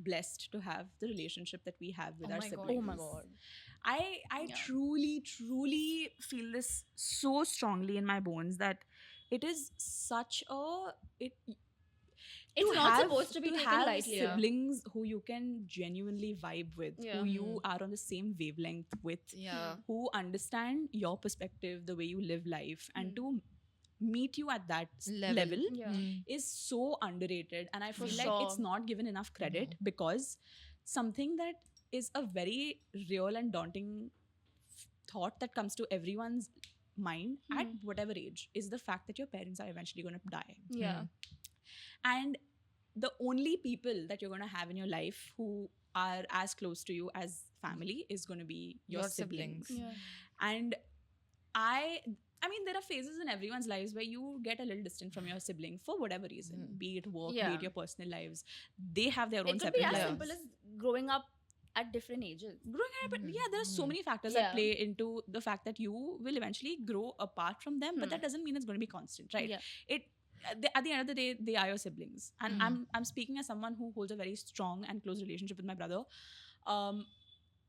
blessed to have the relationship that we have with Oh our my God. siblings. Oh my god. I truly feel this so strongly in my bones that it is such a It's to not have- supposed to be taken have lightly. Yeah. siblings who you can genuinely vibe with, Yeah. who you are on the same wavelength with, Yeah. who understand your perspective, the way you live life, and to meet you at that level Yeah. is so underrated. And I For feel like it's sure. not given enough credit because something that is a very real and daunting thought that comes to everyone's mind at whatever age is the fact that your parents are eventually going to die. Yeah. And the only people that you're going to have in your life who are as close to you as family is going to be your siblings. Yeah. And I mean, there are phases in everyone's lives where you get a little distant from your sibling for whatever reason, be it work, be Yeah. it your personal lives. They have their own It could be separate as lives. simple as growing up at different ages. Growing up, but yeah, there are so many factors that Yeah. play into the fact that you will eventually grow apart from them, but that doesn't mean it's going to be constant, right? Yeah. It at the end of the day, they are your siblings, and I'm speaking as someone who holds a very strong and close relationship with my brother.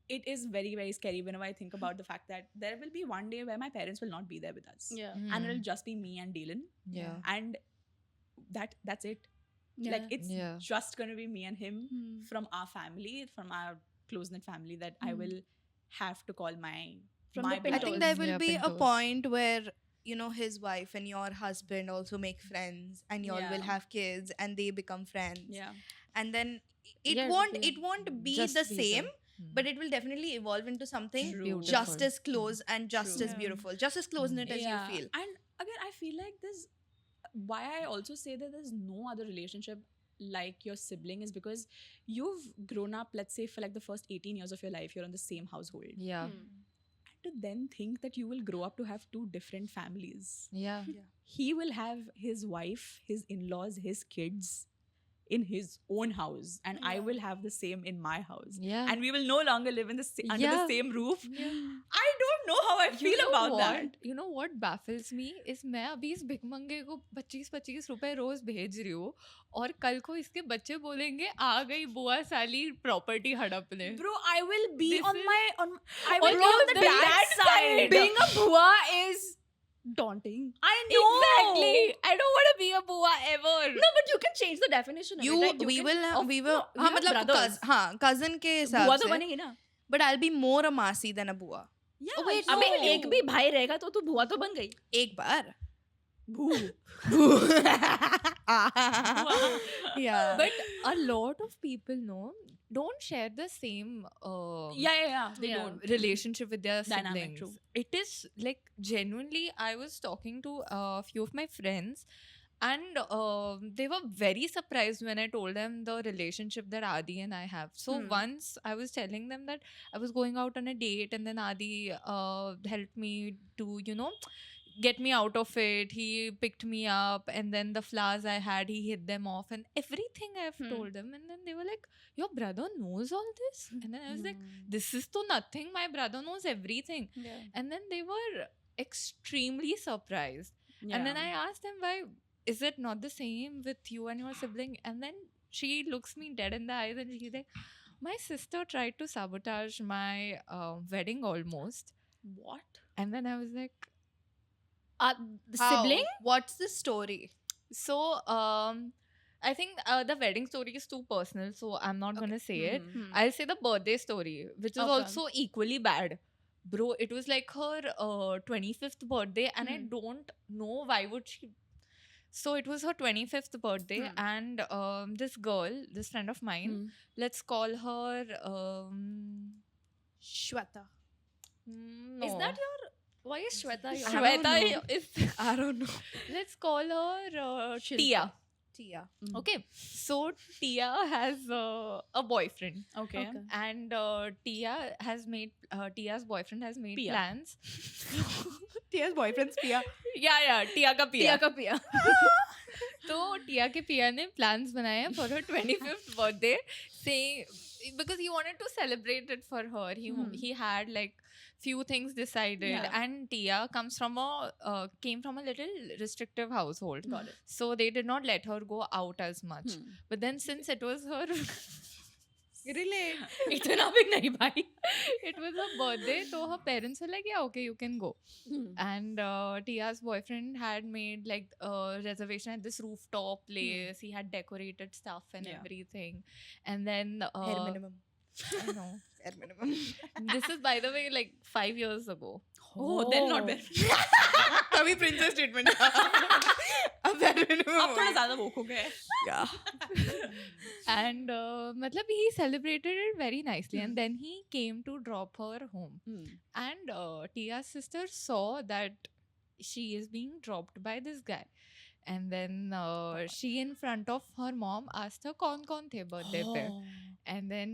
It is very, very scary whenever I think about the fact that there will be one day where my parents will not be there with us, Yeah. and it'll just be me and Dylan, Yeah. and that's it. Like it's Yeah. just going to be me and him from our family, from our close knit family, that I will have to call my From the I Pintos. think there will Yeah, be a Pintos. point where, you know, his wife and your husband also make friends, and y'all will Yeah. have kids, and they become friends. Yeah. And then it Yeah, won't they it won't be just the be same, the- but it will definitely evolve into something True. just Beautiful. as close and just True. as beautiful, just as close knit as you feel. And again, I feel like this, why I also say that there's no other relationship like your sibling is because you've grown up, let's say, for like the first 18 years of your life, you're in the same household. Yeah. And to then think that you will grow up to have two different families. Yeah. He will have his wife, his in-laws, his kids in his own house, and I will have the same in my house. Yeah. And we will no longer live in the under the Yeah. same roof. Yeah. I don't know how I feel about that. You know what baffles me is मैं अभी इस भिखमंगे को 25-25 रुपए रोज भेज रही हूँ और कल को इसके बच्चे बोलेंगे आ गई बुआ साली प्रॉपर्टी हड़पने. Bro, I will be This on is- my I will On be on the the dad dad side. Being a bua is daunting. I know. Exactly. I don't want to be a bua ever. No, but you can change the definition. You of it, right? we can- will of- we will no, हाँ we have मतलब brothers. हाँ cousin के हिसाब बुआ तो से, बनेगी ना. but I'll be more a masi than a bua. Yeah, wait, so- अबे एक भी भाई रहेगा तो तू बुआ तो बन गई. एक बार. Boo. Yeah. But a lot of people don't share the same Yeah. They Yeah. don't. relationship with their Dynamic, siblings. true. It is like genuinely, I was talking to a few of my friends, and they were very surprised when I told them the relationship that Adi and I have. So once I was telling them that I was going out on a date, and then Adi helped me to, get me out of it. He picked me up, and then the flowers I had, he hid them off, and everything I've told them. And then they were like, your brother knows all this? And then I was like, this is to nothing. My brother knows everything. Yeah. And then they were extremely surprised. And then I asked them, why is it not the same with you and your sibling? And then she looks me dead in the eyes and she's like, my sister tried to sabotage my wedding almost. What? And then I was like, The How? sibling? What's the story? so I think the wedding story is too personal, so I'm not gonna say it. I'll say the birthday story, which is Okay. also equally bad. Bro, it was like her 25th birthday, and I don't know why would she. So it was her 25th birthday, and this girl, this friend of mine, let's call her. Shweta. Is no. that your? Why is Shweta your? Shweta is. I don't know. Let's call her Shilpa. Tia. Tia. Okay, so Tia has a boyfriend. Okay. And Tia's boyfriend has made Pia. plans. Tia's boyfriend's Pia. yeah, Tia ka Pia. Tia ka Pia. तो टिया के पिया ने plans बनाए हैं for her 25th birthday, saying because he wanted to celebrate it for her. He had like few things decided, Yeah. and Tia came from a little restrictive household. Got it. So they did not let her go out as much. But then since it was her Relate. इतना भी नहीं भाई. it was her birthday, so her parents were like, yeah, okay, you can go. And Tia's boyfriend had made like a reservation at this rooftop place. He had decorated stuff and Yeah. everything. And then Bare minimum. I know. Bare minimum. This is, by the way, like 5 years ago. Oh, then not bad. तभी princess treatment. अब bare minimum. अब थोड़ा ज़्यादा woke हो गए. Yeah. And matlab he celebrated it very nicely. And then he came to drop her home. And Tia's sister saw that she is being dropped by this guy. And then she, in front of her mom, asked her, "Kaun kaun the birthday pe?" And then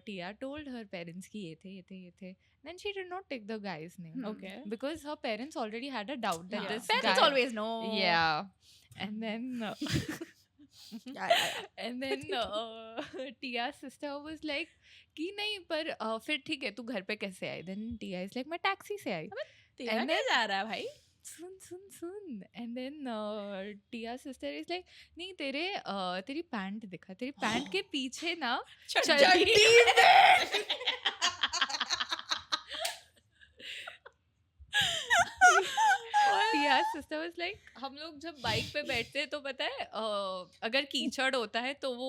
Tia told her parents ki ye the. Then she did not take the guy's name. Okay. Because her parents already had a doubt that Yeah. this Parents guy. always know. Yeah. And then Yeah. and then Tia's sister was like कि नहीं पर फिर ठीक है तू घर पे कैसे आई? Then Tia is like मैं टैक्सी से आई. तेरा And क्या जा रहा है भाई? सुन. And then Tia's sister is like नहीं तेरी पैंट दिखा, तेरी पैंट के पीछे ना चड्डी Tia's sister was like हम लोग जब बाइक पे बैठते हैं तो पता है अगर कीचड़ होता है तो वो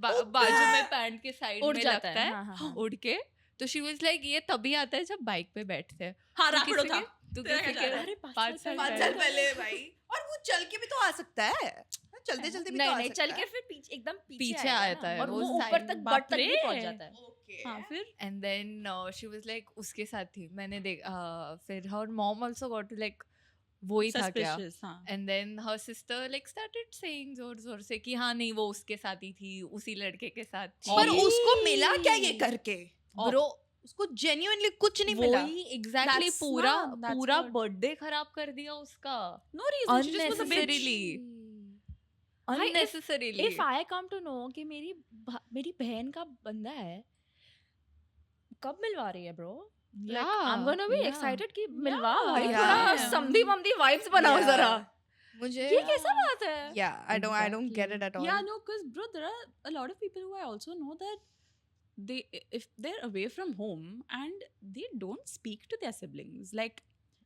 बाजू में पैंट के साइड उड़ में जाता लगता है, है हाँ, हाँ, हाँ। उड़ के. तो शी वाज लाइक ये तभी आता है जब बाइक पे बैठते हैं. हाँ तू रापिडो किसी था. के- तू तेरा किसी क्या के जा रहा है? अरे 5 साल 5 साल पहले भाई. और वो चल के भी तो आ सकता है. चलते चलते भी तो आ नहीं सकता चल है. के फिर पीछे एकदम पीछे आएगा आता ना, है, और वो वो ऊपर side- तक बाप बट तक भी रे। पहुंच जाता है. Okay. हाँ फिर and then she was like उसके साथ थी. मैंने फिर her mom also got to like वही था क्या. suspicious. हाँ. And then her sister like started saying जोर से कि हाँ नहीं वो उसके साथ ही थी, उसी लड़के के साथ थी. पर उसको मिला क्या ये करके? और- ब्रो उसको जेन्युइनली कुछ नहीं मिला. वही एग्जैक्टली That's पूरा not- that's पूरा what- बर्थडे खराब कर दिया उसका No reason. She just was a bitch. unnecessarily. If unnecessarily. if I come to know कि मेरी बहन का बंदा है, कब मिलवा रही है bro? Like, I'm gonna be excited कि मिलवा भाई, Yeah. थोड़ा Yeah. समधी ममधी vibes बनाओ Yeah. जरा. मुझे ये कैसा बात है? Yeah, I don't get it at all. Yeah, no, because bro, there are a lot of people who I also know that if they're away from home and they don't speak to their siblings, like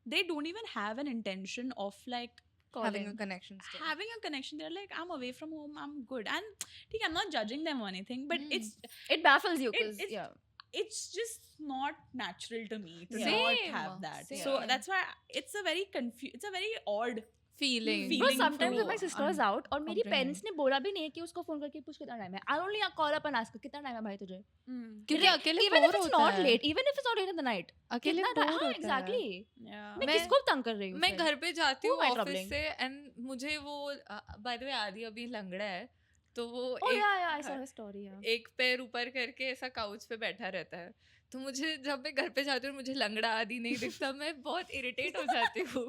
they don't even have an intention of like Having a Calling. connection still. having a connection. They're like, I'm away from home, I'm good, and I'm not judging them or anything, but It baffles you, It- 'cause, it's- yeah. it's just not natural to me to Same, not have that. So same. that's why it's a very odd feeling. Bro, feeling sometimes to when my sister is out और मेरी comprehend. parents ने बोला भी नहीं है कि उसको phone करके पूछ कितना टाइम है. I only call up and ask कितना टाइम है भाई तुझे. क्योंकि अकेले Even if बोर it's होता not है. late, even if it's not late in the night. अकेले कितना बोर हाँ होता है. exactly. yeah. मैं मैं- किसको तंग कर रही हूँ? मैं फिर? घर पे जाती Who हूँ am I ऑफिस troubling? से एंड मुझे वो बाय द वे आदि अभी लंगड़ा है तो वो Oh एक yeah, I saw her story. Yeah. एक पैर ऊपर करके ऐसा काउच पे बैठा रहता है. तो मुझे जब मैं घर पे जाती हूँ मुझे लंगड़ा आदि नहीं दिखता, मैं बहुत इरिटेट हो जाती हूँ.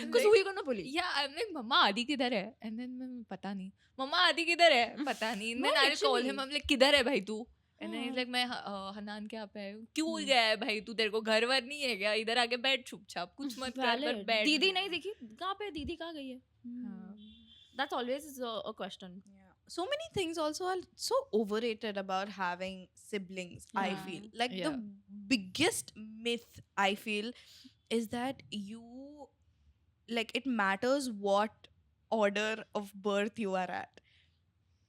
Because who are you gonna bully? या आई एम लाइक मम्मा आदि किधर है? एंड देन मैं पता नहीं मम्मा आदि किधर है? पता नहीं. No, then I call literally. Him, I am like किधर है भाई तू? एंड देन हाँ. इज लाइक मैं हनान के यहाँ पे आया हूँ. क्यों गया है भाई तू? तेरे को घर वर नहीं है क्या? इधर आके बैठ चुपचाप, कुछ मत कर पर Valid. बैठ. दीदी नहीं दिखी? कहाँ पे दीदी कहाँ गई है? हाँ. That's always a question. Yeah. So many things also are so overrated about having siblings, I Yeah. feel. Like Yeah. the biggest myth I feel is that it matters what order of birth you are at.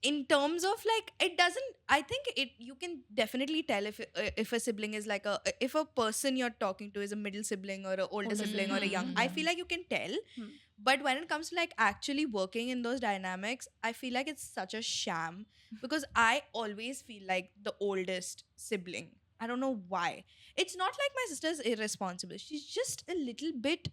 In terms of like, it doesn't, I think you can definitely tell if a sibling is like if a person you're talking to is a middle sibling or an older sibling or a young, I feel like you can tell. But when it comes to like actually working in those dynamics, I feel like it's such a sham because I always feel like the oldest sibling. I don't know why. It's not like my sister's irresponsible. She's just a little bit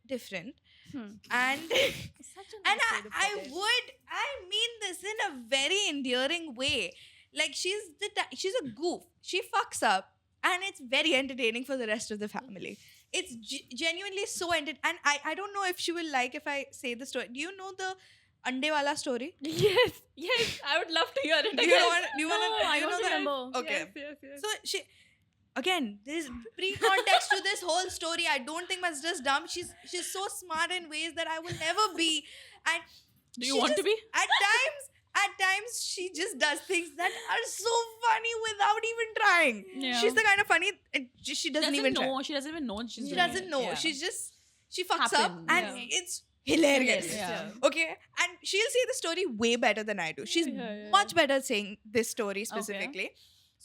different. And Such a and nice way to put it. I mean this in a very endearing way. Like she's a goof. She fucks up and it's very entertaining for the rest of the family. It's genuinely so and I don't know if she will like if I say the story. Do you know the Ande wala story? Yes, I would love to hear it. Do you want No, I don't remember. Okay. Yes. So she again, there's pre-context to this whole story. I don't think my sister's dumb. She's so smart in ways that I will never be. And Do you she want to just- be? At times she just does things that are so funny without even trying. Yeah. She's the kind of funny she doesn't even try. know. She doesn't even know she's She doing doesn't it. know. Yeah. She fucks up Happens, and yeah. it's hilarious. Yeah. Okay, and she'll say the story way better than I do. She's Yeah. much better at saying this story specifically.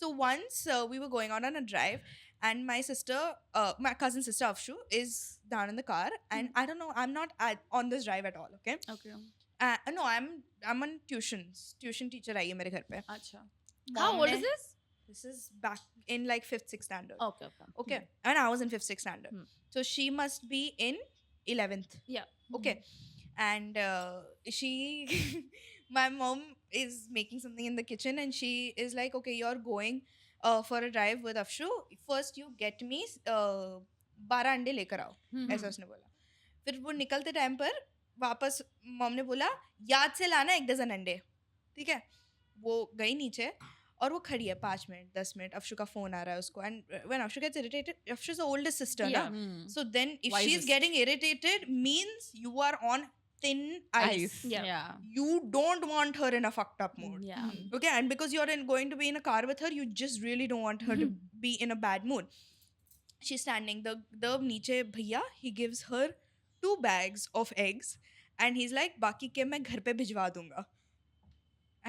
So once we were going on a drive, and my cousin sister Afshu is down in the car, and I don't know, I'm not on this drive at all. Okay, Okay. no, I'm on tuition teacher आई है मेरे घर पे. Acha. How Mom old ने- is this? This is back in like 5th, 6th standard. Okay. Okay. And I was in 5th, 6th standard. Hmm. So she must be in 11th. Yeah. Okay. And she, my mom is making something in the kitchen and she is like, okay, you're going for a drive with Afshu. First you get me 12 अंडे लेकर आओ, ऐसा उसने बोला. फिर वो निकलते time पर वापस मॉम ने बोला याद से लाना 1 डजन अंडे. ठीक है, वो गई नीचे और वो खड़ी है 5 मिनट 10 मिनट. अफशु का फोन आ रहा है उसको, and when Afshu gets irritated, Afshu is the oldest sister ना, so then if she's Wisest. getting irritated means you are on thin ice. Yeah. You don't want her in a fucked up mood. Yeah. Okay, and because you're going to be in a car with her, you just really don't want her to be in a bad mood. She's standing, the niche bhaiya, he gives her 2 bags of eggs and he's like, baki ke main ghar pe bhijwa dunga.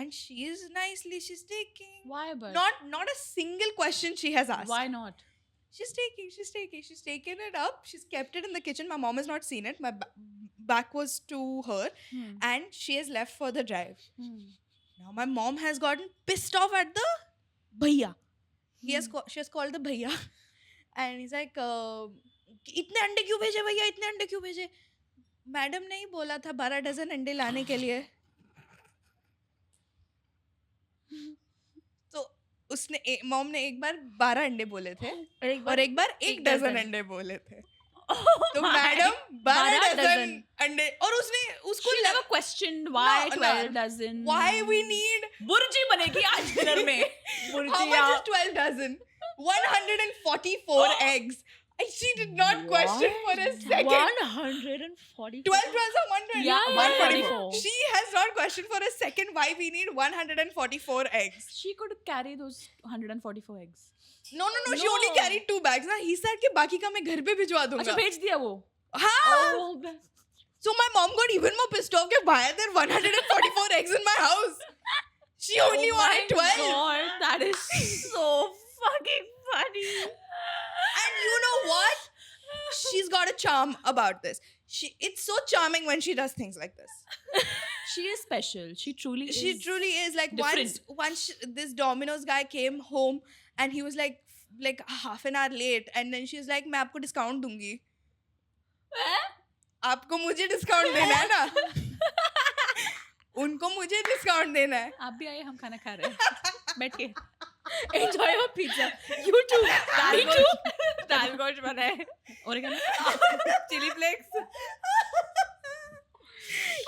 And she is nicely, she's taking, Why, but not a single question she has asked. why not? She's taken it up. She's kept it in the kitchen. My mom has not seen it. My back was to her, and she has left for the drive. Now my mom has gotten pissed off at the bhaiya. She has called the bhaiya, and he's like, इतने अंडे क्यों भेजे भैया, इतने अंडे क्यों भेजे? Madam ने ही बोला था 12 डजन अंडे लाने के लिए. तो उसने मॉम ने एक बार 12 अंडे बोले थे और एक बार 1 डजन अंडे बोले थे. तो मैडम 12 डजन अंडे, और उसने उसको She never questioned why No, 12 no. dozen. why we need Burji बनेगी आज dinner में. how much is 12 dozen? 144 eggs. And she did not question for a second. 140. 12 12 are 120. Yeah, 144. 144. She has not questioned for a second why we need 144 eggs. She could carry those 144 eggs. No, she only carried 2 bags. ना, he said कि बाकी का मैं घर पे भिजवा दूंगा. अच्छा भेज दिया वो. हाँ. Oh, So my mom got even more pissed off कि why are there 144 eggs in my house? She only wanted 12. God, that is so fucking funny. And you know what? She's got a charm about this. It's so charming when she does things like this. She is special. She truly is. She truly is. Like different. once this Domino's guy came home and he was like half an hour late, and then she was like, मैं आपको discount दूंगी. आपको मुझे discount देना है ना? उनको मुझे discount देना है. आप भी आइए, हम खाना खा रहे हैं बैठ के. Enjoy your pizza. You too. दाल गोश्त, दाल गोश्त बना है, Oregano. Chilli flakes.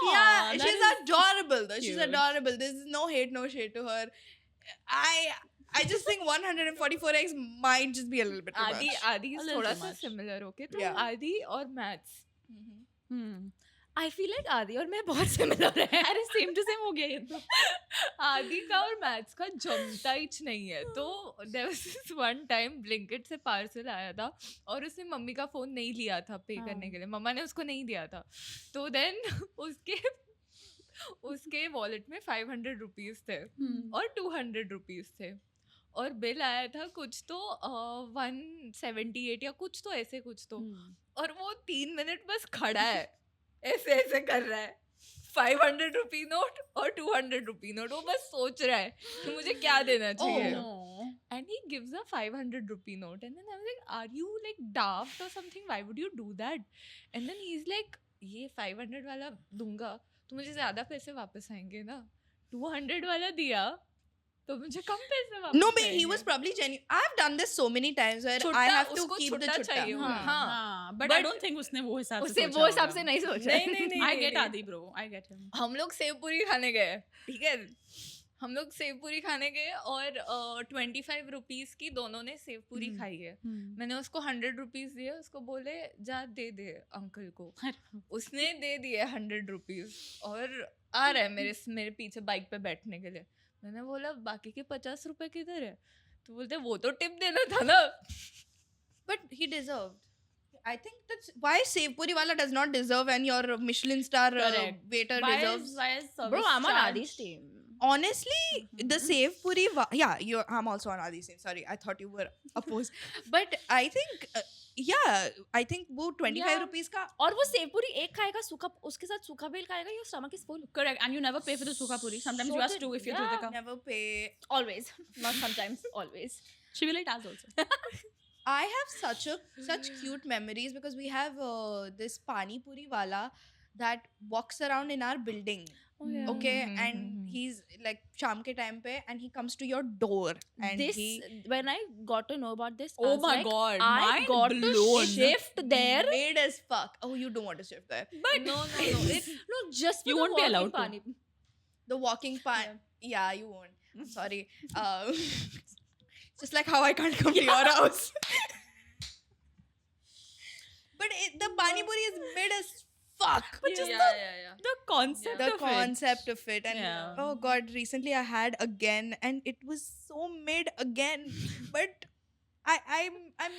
Yeah, Aw, that she's is adorable though. She's cute. adorable. There's no hate, no shade to her. I just think 144 eggs might just be a little bit too आदि much. आदि A little थोड़ा too सा much. Similar, okay? तो Yeah. आदि और maths. I feel like आदि और मैं बहुत similar है. अरे सेम टू सेम हो गया ये तो. आदि का और मैथ्स का जमता ही नहीं है. तो there was this one time Blinkit से पार्सल आया था और उसने मम्मी का फोन नहीं लिया था पे करने के लिए. मम्मा ने उसको नहीं दिया था. तो देन उसके वॉलेट में 500 रुपीज थे और 200 रुपीज थे और बिल आया था कुछ तो 178 या कुछ तो ऐसे कुछ तो. और वो 3 मिनट बस खड़ा है, ऐसे ऐसे कर रहा है. 500 रुपी नोट और 200 रुपी नोट. वो बस सोच रहा है कि मुझे क्या देना चाहिए. No. And he gives a 500 rupee note. And then I was like, are you like daft or something? Why would you do that? And then he's like, ये 500 वाला दूंगा तो मुझे ज्यादा पैसे वापस आएंगे ना. 200 वाला दिया तो मुझे कम पैसे वापस No, but he आएंगे. was probably genuine. I've done this so many times where I छुट्टा, have to उसको keep the छुट्टा chutta. चाहिए होगा. हाँ, हाँ. हाँ, but I don't think उसने वो हिसाब से उसे सोचा वो हिसाब होगा. से नहीं सोचा. नहीं I get नहीं. आदि bro. I get him. हम लोग सेव पूरी खाने गए, ठीक है. हम लोग सेव पूरी खाने गए और 25 रुपीज की दोनों ने सेव पूरी खाई है. मैंने उसको 100 रुपीज दिए. उसको बोले जा दे दे अंकल को. उसने दे दिए 100 रुपीज और आ रहा है मेरे पीछे बाइक पे बैठने के लिए. मैंने बोला बाकी के 50 रुपए किधर है? तो बोलते वो तो टिप देना था ना. But he deserved. I think that's why Sev Puri wala does not deserve and your Michelin star Correct. waiter Why deserves. is service Bro, I'm on charge? Adi's team. Honestly, the Sev Puri, I'm also on Adi's team. Sorry, I thought you were opposed. But I think, I think वो 25 Yeah. rupees का. और वो save पूरी एक खाएगा, सूखा उसके साथ सूखा बेल खाएगा, your stomach is full. Correct. And you never pay for the sukha puri. Sometimes you ask Sorted. two if you're Yeah. Kritika. Never pay. Always, not sometimes, always. She will eat as also. I have such cute memories because we have this Pani Puri wala that walks around in our building. Oh, yeah. Okay, and he's like शाम के time पे, and he comes to your door, and This when I got to know about this, I Oh was my like, god, I mind got blown. to shift there. made as fuck. Oh, you don't want to shift there. But no, it's no just for You the won't be walking allowed to. pani. The walking part, yeah, you won't. I'm sorry. Just like how I can't come to your house. But the pani puri is mid as fuck. But just yeah. the concept The of concept of it, and Yeah. oh god, recently I had again, and it was so mid again. But I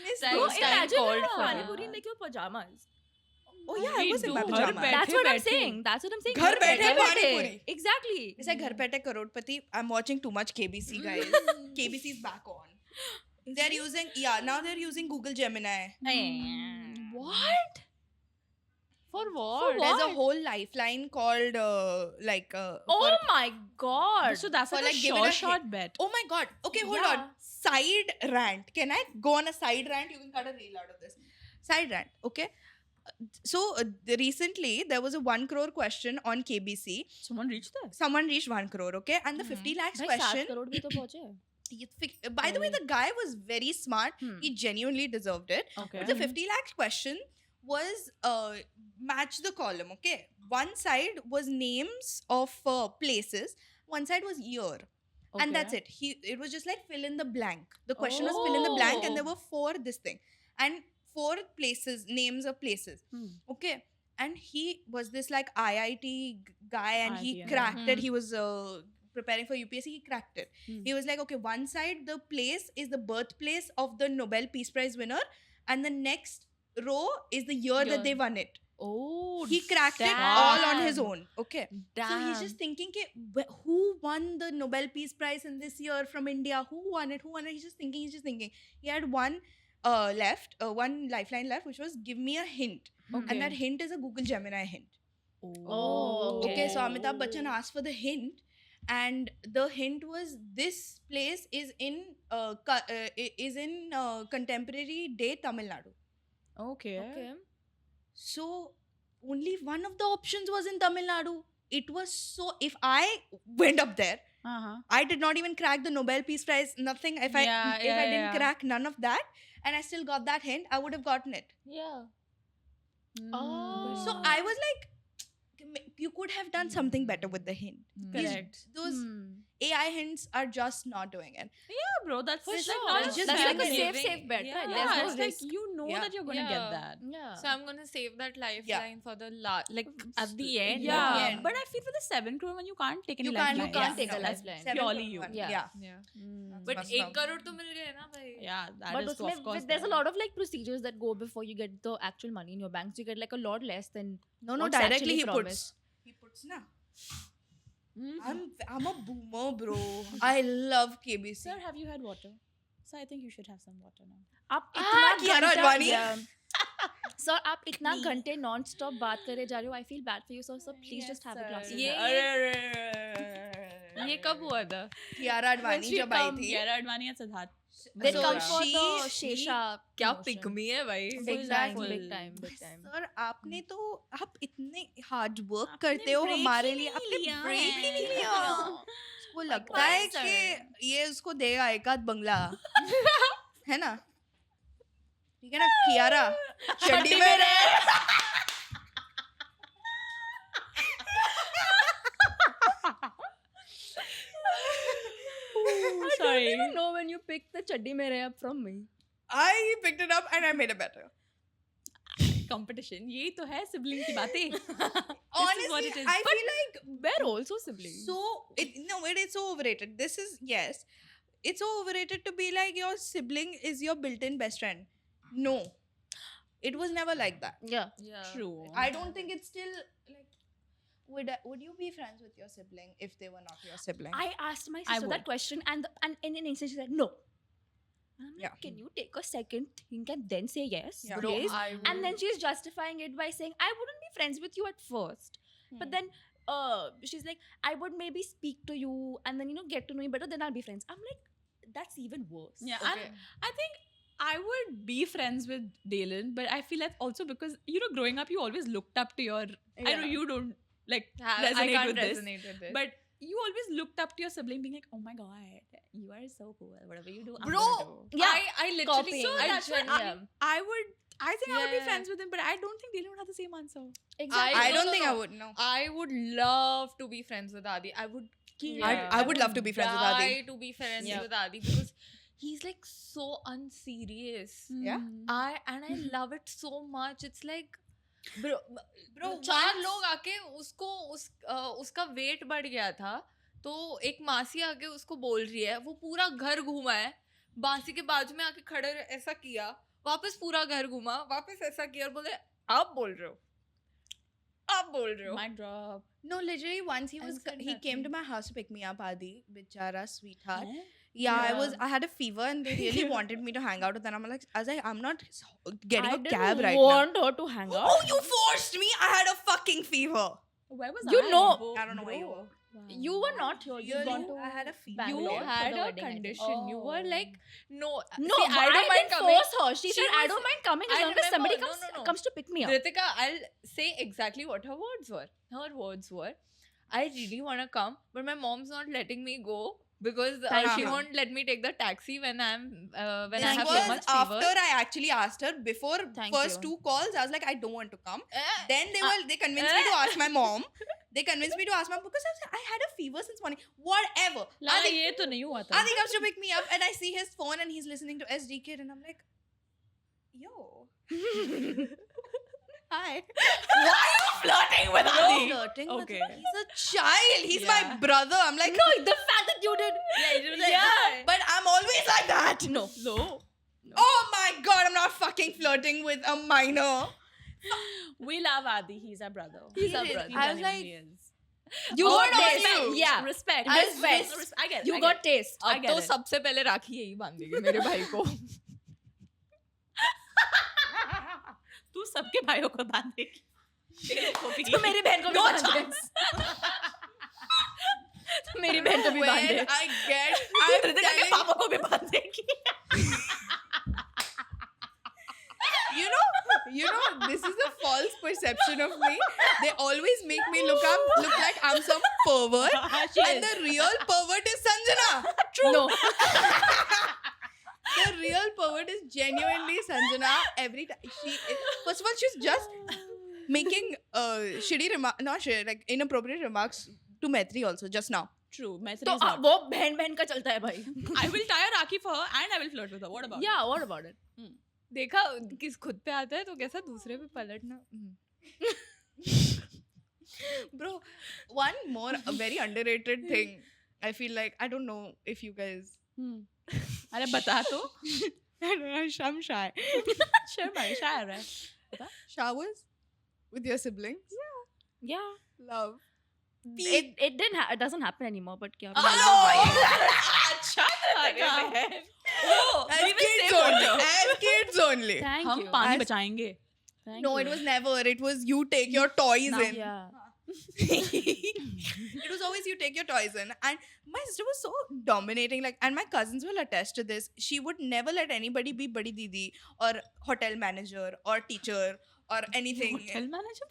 miss That No, was those time imagine called having for pani it. puri in like your pajamas. Oh yeah, I We was in do. my Ghar pajamas. बैठे That's what I'm बैठे. saying. That's what I'm saying. Ghar Ghar बैठे बैठे pani बैठे. puri. Exactly. It's like Ghar Pete Karorpati. I'm watching too much KBC, guys. KBC's back on. They're using now they're using Google Gemini. What? For what? There's a whole lifeline called Oh my god. So that's for, like a like, give it a short bet. oh my god. Okay, hold Yeah. on. Side rant. Can I go on a side rant? You can cut a reel out of this. Side rant. Okay. So recently there was a 1 crore question on KBC. Someone reached there. Someone reached 1 crore. Okay, and the 50 lakhs भाई 7 question. Crore भी तो पहुंचे. By the way, the guy was very smart. Hmm. He genuinely deserved it. Okay. But the 50 lakhs question was match the column. Okay, one side was names of places, one side was year, and that's it. It was just like fill in the blank. The question was fill in the blank, and there were 4 this thing, and 4 places, names of places. Okay, and he was this like IIT guy, and he IIT, cracked it. He was preparing for UPSC. He cracked it. He was like, okay, one side the place is the birthplace of the Nobel Peace Prize winner, and the next row is the year that they won it. Oh, He cracked it all on his own. Okay. So he's just thinking, who won the Nobel Peace Prize in this year from India? Who won it? He's just thinking. He had one one lifeline left, which was give me a hint. And that hint is a Google Gemini hint. Oh, Okay, so Amitabh Bachchan asked for the hint, and the hint was this place is in contemporary day Tamil Nadu. Okay. Okay. So only one of the options was in Tamil Nadu. It was so. If I went up there, I did not even crack the Nobel Peace Prize. Nothing. If I didn't crack none of that, and I still got that hint, I would have gotten it. Yeah. Oh. So I was like, you could have done something better with the hint. Correct. Those AI hints are just not doing it. Yeah, bro, that's For like sure. not It's just just That's like a giving- safe bet, right? Yeah, There's no it's like risk. you know Yeah. that you're gonna get that. Yeah. So I'm gonna save that lifeline for the like at the end. Yeah, the end. but I feel for the 7 crore when you can't take any You can't- lifeline. you can't take a no, lifeline. 7 Purely crore you. one. Yeah. Yeah. Yeah. Mm. But Must 1 have. crore to मिल गया ना भाई. Yeah, that But is उसमें of course. there's a there. lot of like procedures that go before you get the actual money in your bank. So you get like a lot less than No, what's directly actually he promised. puts. He puts na. I'm a boomer, bro. I love KBC. Sir, have you had water? So I think you should have some water now. आप इतना कियारा घंटा Advani. Sir आप इतना घंटे non stop बात करे जा रहे हो I feel bad for you sir please just have a glass ये कब हुआ था? Kiara Advani जब आई थी. Kiara Advani and Siddharth. they So come for she- the शेषा क्या promotion. pick me है भाई? big Full time full. big time big time sir आपने तो आप इतने हार्ड वर्क आपने करते हो break हमारे ही लिए नहीं आपने लिया ब्रेक ही नहीं है। लिया उसको लगता है sir. कि ये उसको देगा एक आध बंगला है ना ठीक है ना कियारा चड्डी में रहे I Sorry. don't even know when you picked the chaddi mere up from me. I picked it up and I made it better. Competition. यही तो है sibling की बातें. Honestly, it is. I feel like We're also siblings. it is so overrated. This is yes, it's so overrated to be like your sibling is your built-in best friend. No, it was never like that. yeah. Yeah. True. I don't think it's still like. Would you be friends with your sibling if they were not your sibling? I asked my I sister that would. question and in an instant she said no. And I'm like, Yeah. can you take a second think and then say yes, Yeah. Bro, please? I And then would- she's justifying it by saying, I wouldn't be friends with you at first. But then she's like, I would maybe speak to you and then, get to know you better, then I'll be friends. I'm like, that's even worse. Yeah, Okay. and I think I would be friends with Dalen, but I feel that's also because growing up you always looked up to your. I know Yeah. you don't like I resonate can't with this. resonate with this. But you always looked up to your sibling, being like, "Oh my god, you are so cool. Whatever you do, I'm bro, gonna do." Yeah, I literally copying. So I that's what genuinely- I think I would be Yeah. friends with him, but I don't think Dylan would have the same answer. Exactly. I no, don't no, think no. I would. No. I would love to be friends with Adi. I would kill. I would love to be friends with Adi. Die to be friends Yeah. with Adi because he's like so unserious. Yeah. I love it so much. It's like bro Bro, चार once- लोग आके उसका wait बढ़ गया था तो एक मासी आके उसको बोल रही है वो पूरा घर घूमा है बांसी के बाजू में आके खड़े ऐसा किया वापस पूरा घर घूमा वापस ऐसा किया और बोले आप बोल रहे हो Mic drop. No, literally once he Instant came to happy. my house to pick me up, Adi, bichara, sweetheart. Eh? Yeah, I had a fever and they really wanted me to hang out with them. I was like, I'm not getting a cab right want her to hang now. out. Oh, you forced me! I had a fucking fever. Where was You I? know- I don't know where you were. You were not here. You Really? gone to I had a fever. Bangalore you for had the a wedding, I think. condition you were like no No, see, I don't mind coming. force her. She She said, I was- don't mind coming as I long as somebody remember- comes no. comes to pick me up. Ritika, I'll say exactly what her words were. Her words were, I really want to come, but my mom's not letting me go because Thank she you. won't let me take the taxi when I have This so was much fever. after I actually asked her. Before Thank first you. 2 calls, I was like, I don't want to come. Eh, Then they convinced me to ask my mom. They convinced me to ask my mom because I had a fever since morning. Whatever. Lala, Adi, ये तो नहीं हुआ था. Adi comes to pick me up and I see his phone and he's listening to SD Kid and I'm like, yo. Hi. Why are you flirting with Adi? Flirting with Okay. him. He's a child. He's my Yeah. brother. I'm like, No, the fact that you did. yeah, but I'm always like that. No. No. Oh my god, I'm not fucking flirting with a minor. We love Adi. He's our brother. He's our He brother. genuinely I was like, is. You Oh, got no, taste. you. Yeah. Respect. I Respect. respect. I get it. You I got get it. taste. I अब get तो it. सबसे पहले राखी यही बांधेगी मेरे भाई को तू सबके भाइयों को बांधेगी. तो मेरी बहन को भी No बांध दे. chance. तो मेरी बहन को भी बांध दे. when I get, तू I'm रितिका के telling पापा को भी बांधेगी. you know, this is a false perception of me. They always make me look like I'm some pervert, and the real pervert is Sanjana. No. The real pervert is genuinely Sanjana. Every time first of all, she's just making shitty like inappropriate remarks to Maitri also just now. True. Maitri तो is not. वो बहन का चलता है भाई. I will tie a Rakhi for her and I will flirt with her. What about it? Yeah, what about it? देखा किस खुद पे आता है तो कैसा दूसरे पे पलटना Bro, one more a very underrated thing. I feel like I don't know if you guys. अरे बता तो. I'm shy. Sure भाई, shy है. बता. Showers with your siblings. Yeah. Love. It doesn't happen anymore, but क्या? अच्छा लगा. Oh, As we will kids say only. photo. As kids only. Thank हम you. पानी बचाएंगे. Thank No, you. it was never. It was you take your toys in. Yeah. It was always you take your toys in. And my sister was so dominating. Like, and my cousins will attest to this. She would never let anybody be Badi Didi or hotel manager or teacher or anything. Hotel manager?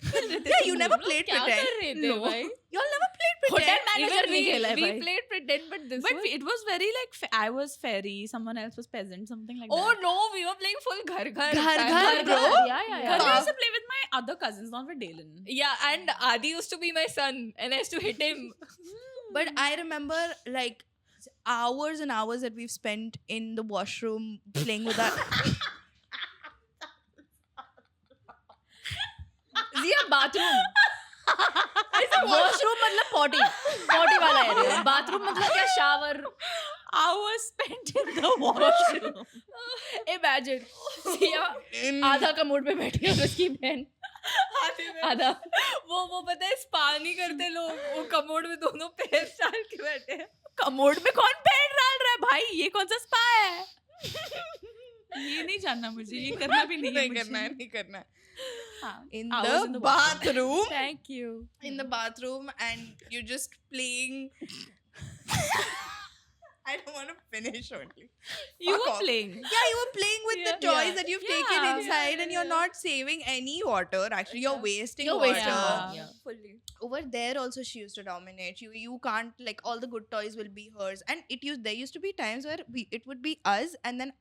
Yeah, you never played क्या pretend. कर रहे थे No. भाई Y'all never played pretend. Hotel manager Even नहीं खेला है we भाई. played pretend but this But was it was very like I was fairy, someone else was peasant, something like oh that. no we were playing full ghar ghar Ghar time. ghar, bro. Yeah. But I used to play with my other cousins, not with Dalen. Yeah, and Adi used to be my son, and I used to hit him. But I remember like hours and hours that we've spent in the washroom playing with our. Zia, bathroom. Washroom मतलब potty वाला area. Bathroom मतलब क्या shower. Hours spent in the washroom. Imagine. Zia आधा commode पे बैठी है और उसकी बहन आधा. वो पता है स्पा नहीं करते लोग वो कमोड में दोनों पैर डाल के बैठे हैं कमोड में कौन पैर डाल रहा है भाई? ये कौन सा स्पा है? ये नहीं जानना मुझे, ये करना भी नहीं है मुझे. नहीं करना है. हाँ. In Hours the in the washroom. bathroom. Thank you. In the bathroom and you're just playing. I don't want to finish only. You Fuck were off. playing. Yeah, you were playing with the Yeah. toys Yeah. that you've taken Yeah. inside, and you're Yeah. not saving any water. Actually, you're wasting You're water. wasting Yeah. water. Yeah. Fully. Over there also she used to dominate. You can't, like, all the good toys will be hers. And there used to be times where it would be us and then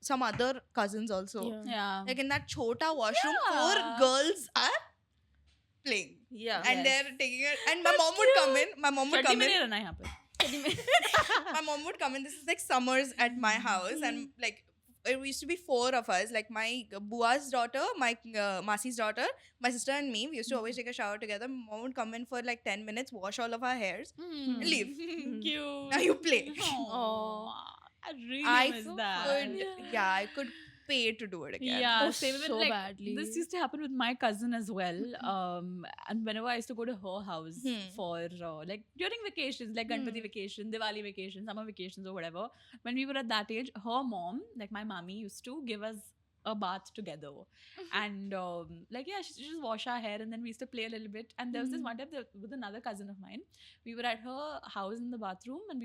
some other cousins also. Yeah. Yeah. Like in that chota washroom, Yeah. 4 girls are playing. Yeah. And Yes. they're taking it. And my mom would come in. My mom would Chutney come mein in. nahi rehna yahan pe. My mom would come in. This is like summers at my house, and like it used to be 4 of us. Like my bua's daughter, my masi's daughter, my sister, and me. We used to always take a shower together. My mom would come in for like 10 minutes, wash all of our hairs, and leave. Cute. Now you play. Aw. I really I miss could, that. yeah, I could pay to do it again. Yeah, Oh, same with so like badly. this used to happen with my cousin as well. And whenever I used to go to her house for like during vacations, like Ganpati vacation, Diwali vacation, summer vacations or whatever, when we were at that age, her mom, like my mommy, used to give us a bath together, and like yeah, she just wash our hair, and then we used to play a little bit. And there was this one time with another cousin of mine, we were at her house in the bathroom, and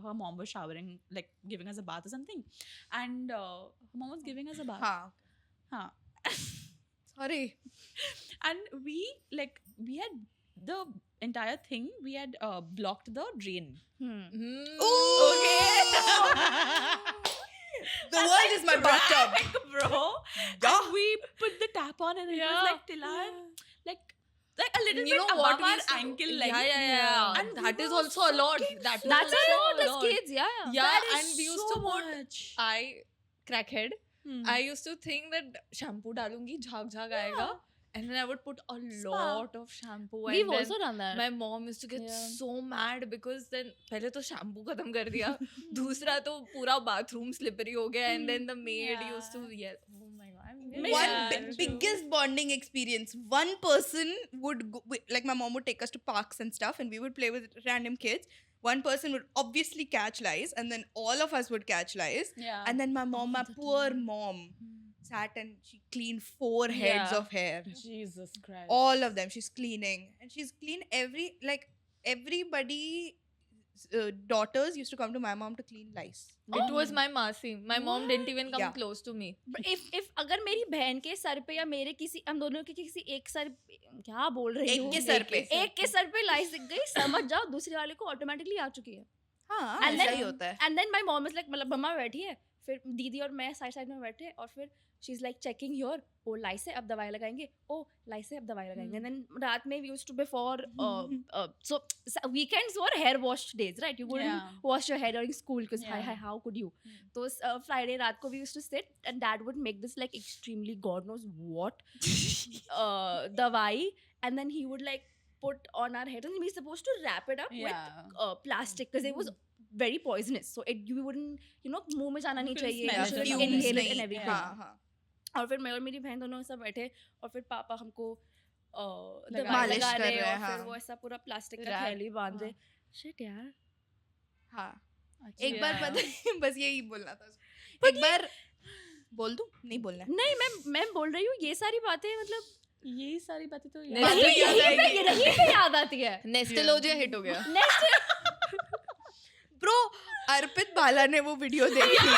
her mom was showering, like giving us a bath or something, and her mom was giving us a bath. Huh. Huh. Sorry. And we had the entire thing, we had blocked the drain. The world is my bathtub. Bro. Yeah. And we put the tap on, and it was like till our like a little You bit know what above we our used to do? ankle, like Yeah. And that we is were also a lot. That is That's also a lot a as lot. kids, yeah. Yeah, That is and we used so to put. much. I crackhead. Hmm. I used to think that shampoo डालूंगी झाग झाग आएगा, and then I would put a lot of shampoo. We've and then also done that. my mom used to get Yeah. so mad because then पहले तो shampoo खत्म कर दिया, दूसरा तो पूरा bathroom slippery हो गया, and then the maid used to yell. Oh my god, I miss One that. biggest bonding experience. One person would go, like my mom would take us to parks and stuff, and we would play with random kids. One person would obviously catch lice, and then all of us would catch lice. Yeah. And then my mom, my poor mom, sat and she cleaned 4 heads Yeah. of hair. Jesus Christ. All of them. She's cleaning, and she's cleaned everybody. Daughters used to come to my mom to clean lice. It was my masi. My mom didn't even come Yeah. close to me. if अगर मेरी बहन के sir पे या मेरे किसी हम दोनों के किसी एक सर क्या बोल रही हूँ एक के सर पे। एक के सर पे लाइस दिख गई, समझ जाओ दूसरे वाले को ऑटोमेटिकली आ चुकी है. हाँ, And ऐसा then- ही होता है. And then my mom is like, मतलब मम्मा बैठी है, फिर दीदी और मैं साइड साइड में बैठे, और फिर she is like checking your, oh lice है अब दवाई लगाएंगे, ओ लाइस है अब दवाई लगाएंगे. एंड देन रात में we used to before so weekends were hair wash days, right? You wouldn't Yeah. wash your hair during school because Yeah. how could you? So Friday रात को we used to sit, and dad would make this like extremely god knows what dawai, and then he would like put on our head, and we were supposed to wrap it up Yeah. with plastic because it was very poisonous, so you wouldn't, मुंह में जाना नहीं You couldn't चाहिए, smell you it. shouldn't Fumes inhale it नहीं, and everything. हाँ, हाँ. और फिर मैं और मेरी बहन दोनों सब बैठे, और फिर पापा हमको दवाई मालिश लगा कर रहे, रहे हैं, और फिर हाँ. वो ऐसा पूरा प्लास्टिक का Wrap, थैली बांध रहे. हाँ. शिट यार. हाँ. अच्छा. एक बार Yeah. पता नहीं, बस यही बोलना था. एक बार बोल दूं? नहीं बोलना. नहीं, मैं बोल रही हूँ ये सारी बातें, मतलब ये सारी बातें तो नहीं, याद नहीं, नहीं याद आएगी। यही पे याद आती है. Nestalogia hit हो गया. ब्रो, अर्पित बाला ने वो वीडियो देखी.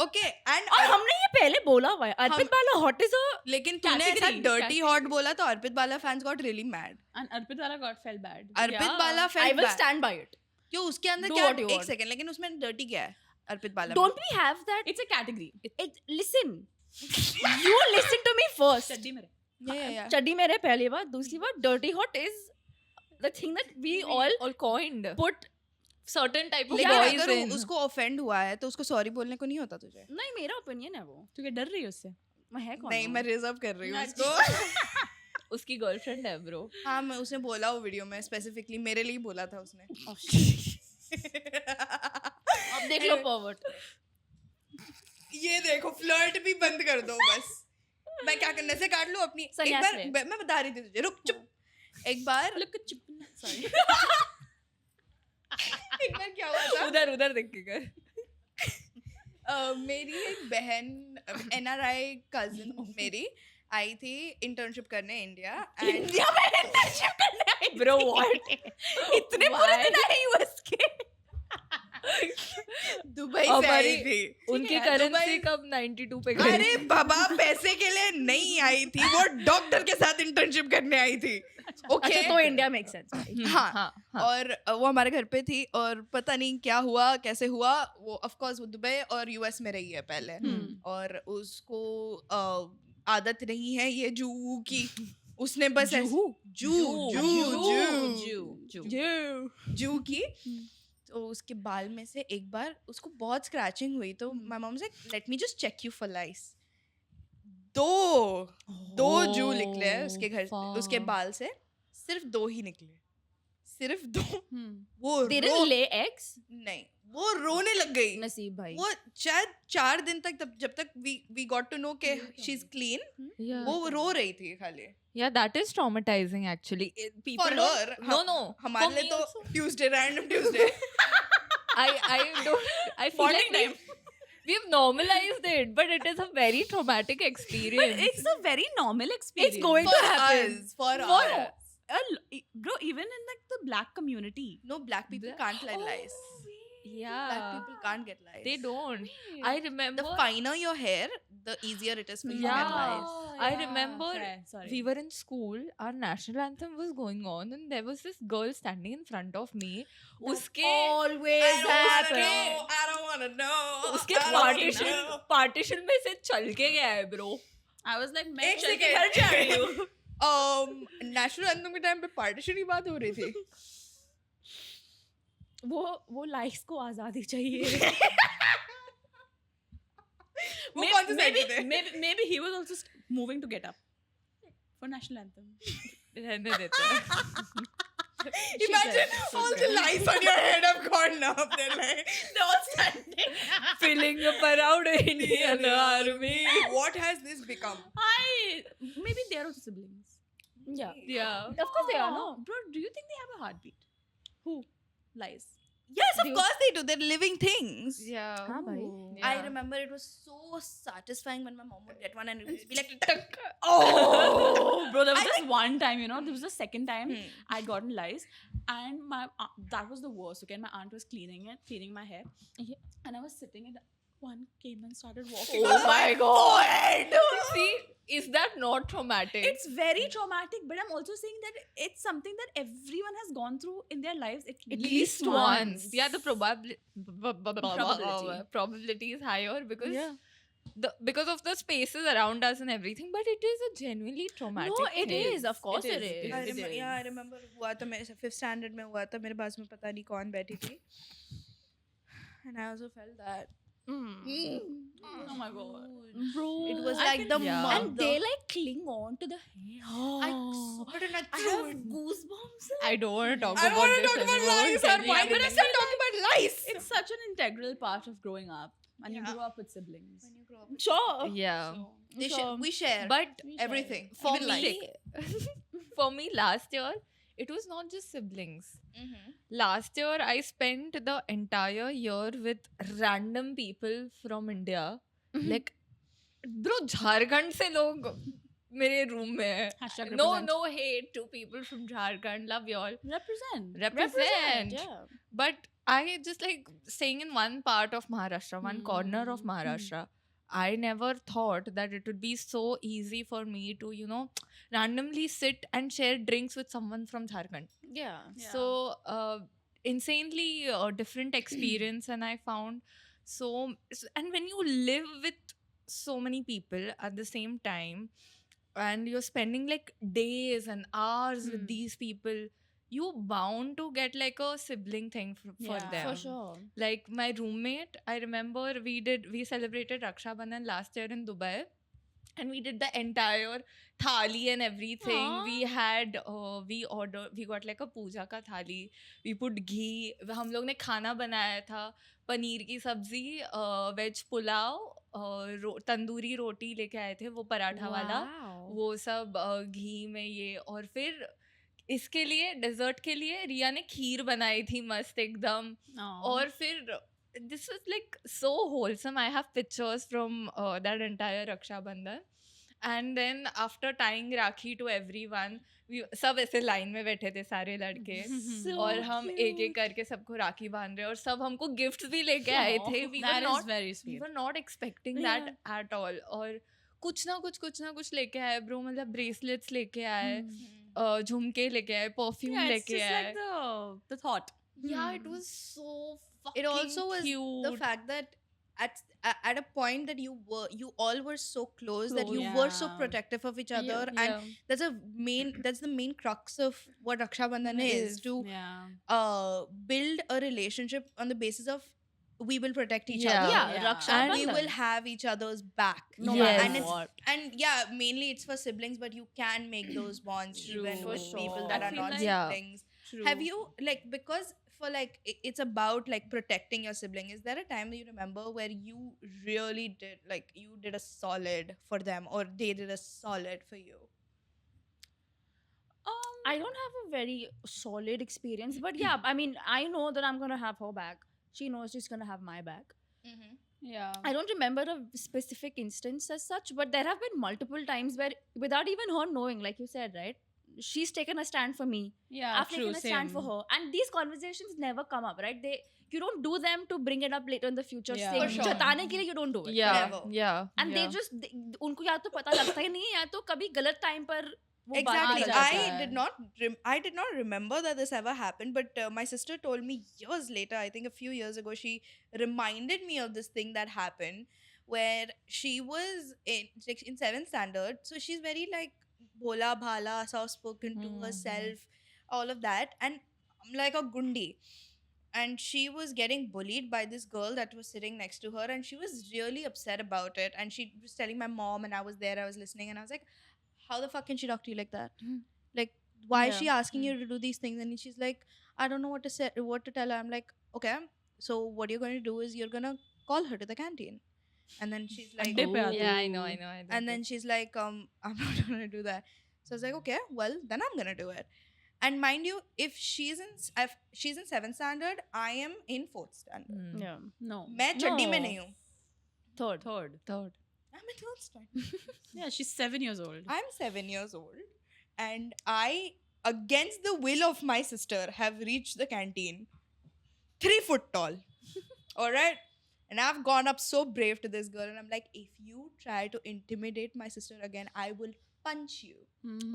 ओके, एंड और हमने ये पहले बोला हुआ है, अर्पित बाला हॉट इज अ, लेकिन तूने ऐसा Category, डर्टी category. हॉट बोला तो अर्पित बाला fans got really mad. And Arpit Wala felt bad. Arpit Yeah. बाला I fan will stand by it. क्यों उसके अंदर Do क्या? what you एक want. सेकंड, लेकिन उसमें डर्टी क्या है अर्पित बाला में? Don't we have that? It's a category. Listen, you listen to me first. चड्डी मेरे. Yeah. चड्डी मेरे पहली बार, दूसरी बार dirty hot is the thing that we all coined put. certain type of लेकिन boys अगर in. उसको ऑफेंड हुआ है तो उसको सॉरी बोलने को नहीं होता तुझे? नहीं, मेरा ओपिनियन है वो. तू क्या डर रही है उससे? मैं है कौन? नहीं, वो? मैं रिजर्व कर रही हूँ अच्छा. उसको. उसकी गर्लफ्रेंड है ब्रो. हाँ, मैं उसने बोला वो वीडियो में स्पेसिफिकली मेरे लिए ही बोला था उसने. Oh, shit. अब देख लो परवर्ट. ये देखो, फ्लर्ट भी बंद कर दो बस. मैं क्या करने से काट लूं अपनी. एक संन्यास बार ले. मैं बता रही थी तुझे, रुक चुप. एक बार सॉरी. एक बार क्या हुआ था, उधर देख के कर. मेरी एक बहन NRI कजिन मेरी आई थी इंटर्नशिप करने इंडिया. एंड इंडिया में इंटर्नशिप करने आई. Bro, what? इतने पूरे दिन आई यूएस के. दुबई से आई थी। उनकी है, करेंसी कब 92 पे गई? अरे बाबा पैसे के लिए नहीं आई थी, वो डॉक्टर के साथ इंटर्नशिप करने आई थी। ओके अच्छा तो इंडिया मेक सेंस हाँ, हाँ। और वो हमारे घर पे थी और पता नहीं क्या हुआ कैसे हुआ, वो ऑफ कोर्स वो दुबई और यूएस में रही है पहले और उसको आदत नहीं है ये जू की, उसने बस जू जू की। तो उसके बाल में से एक बार उसको बहुत स्क्रैचिंग हुई तो माय मॉम से let me just check you for lice. दो जू निकले उसके घर उसके fuck. बाल से, सिर्फ 2 ही निकले, सिर्फ 2। वो They didn't lay eggs? नहीं, वो रोने लग गई। नसीब भाई। वो शायद 4 दिन तक जब तक वी गॉट टू नो के शी इज क्लीन, Yeah. वो रो रही थी खाली। Yeah, that is traumatizing actually. People For don't- her, No, no. हमारे For लिए me तो also. Tuesday random Tuesday. I don't. I feel like we've normalized it, but it is a very traumatic experience. It's a very normal experience. It's going to happen. For For us. bro, even in like the black community. No, black people can't tell lies. Black Yeah, people can't get lies. they don't. I remember. The finer your hair, the easier it is for you to get lies. I remember Sorry. we were in school, our national anthem was going on, and there was this girl standing in front of me. Uske Always happen. I don't wanna know. उसके partition में से चल के गया है bro. I was like, मैं एक चल के second. घर जा रही हूँ. नेशनल एंथम के टाइम पे पार्टीशन की बात हो रही थी। वो लाइक्स को आजादी चाहिए। वो कौन से साइड पे थे? Maybe he was also moving to get up for national anthem. रहने देते हैं. Imagine all the lies on your head have gone up. They're like, They're all standing. Filling up around Indian army. what has this become? Maybe they are also siblings. Yeah. Yeah. Of course they are, no? Bro, do you think they have a heartbeat? Who? Lies. Yes, of Do you- course they do. They're living things. Yeah. हाँ भाई। I remember it was so satisfying when my mom would get one and it would be like, Oh, bro, there was I this one time, there was the second time Hmm. I'd gotten lice, and my that was the worst. Okay, and my aunt was cleaning my hair, and I was sitting, and one came and started walking. Oh on my God. forehead. See, is that not traumatic? It's very traumatic, but I'm also saying that it's something that everyone has gone through in their lives at least once. Yeah, the Probability. probability is higher because Yeah. because of the spaces around us and everything, but it is a genuinely traumatic No, it thing. is. Of course it is. I remember, yeah, I remember हुआ था मेरे 5th standard में हुआ था, मेरे पास में पता नहीं कौन बैठी थी, and I also felt that. Oh my god. Bro. It was I like can- the yeah. month. And they like cling on to the hair. I saw it and I I threw have it. goosebumps. I don't want to talk I don't about want to this talk about anymore. lies. Tell me Why would I everything. start talking about lies? It's such an integral part of growing up, and you Yeah. grow up with siblings. When you grow up, Sure. Yeah, So, we share but everything. for even me, lies. for me, last year it was not just siblings. Last year, I spent the entire year with random people from India. Like, bro, Jharkhand से लोग मेरे room में है. Hashtag No, represent. no hate to people from Jharkhand. Love y'all. Represent. Represent. Yeah. But I just like staying in one part of Maharashtra, one corner of Maharashtra. I never thought that it would be so easy for me to, randomly sit and share drinks with someone from Jharkhand. Yeah. Yeah. So insanely different experience, and I found and when you live with so many people at the same time, and you're spending like days and hours with these people, you bound to get like a sibling thing for Yeah. them. For sure. Like my roommate, I remember we celebrated Raksha Bandhan last year in Dubai, and we did the entire thali and everything. Aww. We had we got like a puja ka thali. We put ghee. हम लोग ने खाना बनाया था, पनीर की सब्जी, veg pulao, tandoori रोटी लेके आए थे, वो पराठा वाला, Wow. वो सब घी में ये, और फिर इसके लिए डेजर्ट के लिए रिया ने खीर बनाई थी मस्त एकदम. और फिर this was like so wholesome. I have pictures from that entire Raksha Bandhan, And then after tying Rakhi to everyone, सब ऐसे लाइन में बैठे थे सारे लड़के और हम एक एक करके सबको राखी बांध रहे और सब हमको गिफ्ट्स भी लेके आए थे. That is very We sweet. were not expecting that at all. और कुछ ना कुछ लेके आए ब्रो. मतलब ब्रेसलेट्स लेके आए, झुमके लेके आए, परफ्यूम Yeah, it's लेके just आए. like the thought. Yeah, it was so fucking It also was cute. the fact that at a point that you all were so close that you Close. were so Yeah. protective of each other, Yeah. and that's the main crux of what Raksha Bandhan is, to Yeah. build a relationship on the basis of we will protect each Yeah. other. Yeah, Yeah. Raksha And we Bandhan. will have each other's back. No Yes. matter And it's what. and yeah, mainly it's for siblings, but you can make those bonds True. even For with people sure. that I are feel not like- Yeah. siblings. True. Have you like, because for like it's about like protecting your sibling, is there a time that you remember where you really did like you did a solid for them or they did a solid for you? I don't have a very solid experience, but yeah, I mean, I know that I'm gonna have her back. She knows she's gonna have my back. Yeah. I don't remember a specific instance as such, but there have been multiple times where, without even her knowing, like you said, right? She's taken a stand for me. Yeah. I've True. taken a stand for Same. her, and these conversations never come up, right? You don't do them to bring it up later in the future. Yeah. saying, For sure. जताने के लिए you don't do it. Yeah, Never. yeah. And yeah. they just उनको या तो पता लगता ही नहीं है या तो कभी गलत टाइम पर वो बात Exactly. निकल जाता जाती I है. did not I did not remember that this ever happened, but my sister told me years later, I think a few years ago, she reminded me of this thing that happened where she was in 7th standard. So she's very like bhola bhala, soft spoken to herself, all of that, and I'm like a gundi. And she was getting bullied by this girl that was sitting next to her, and she was really upset about it. And she was telling my mom, and I was there, I was listening, and I was like, how the fuck can she talk to you like that? Like, why is Yeah. she asking you to do these things? And she's like, I don't know what to say, what to tell her. I'm like, okay, so what you're going to do is you're going to call her to the canteen. And then she's like, Dip it. Yeah, I know. and then she's like, I'm not going to do that. So I was like, okay, well, then I'm going to do it. And mind you, if she's in 7th standard, I am in 4th standard. Yeah. No. मैं चड्डी में No. नहीं हूँ. Third. Third. I'm in 3rd standard. Yeah, she's 7 years old. I'm 7 years old, and I, against the will of my sister, have reached the canteen 3 foot tall. All right? And I've gone up so brave to this girl, and I'm like, if you try to intimidate my sister again, I will punch you.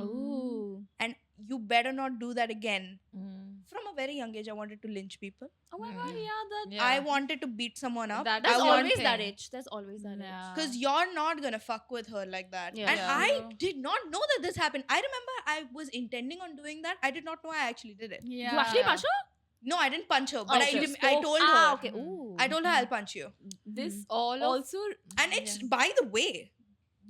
Ooh. And you better not do that again. From a very young age, I wanted to lynch people. Oh my god, yeah, that. Yeah. I wanted to beat someone up. That- That's I want- always that thing. age. That's always that age. Yeah. Because you're not gonna fuck with her like that. Yeah. And Yeah. I did not know that this happened. I remember I was intending on doing that. I did not know I actually did it. Yeah. You actually punch her? No, I didn't punch her, but Oh, okay. I told her. Ah, okay. Ooh. I told her I'll punch you. This all of also. And it's, by the way,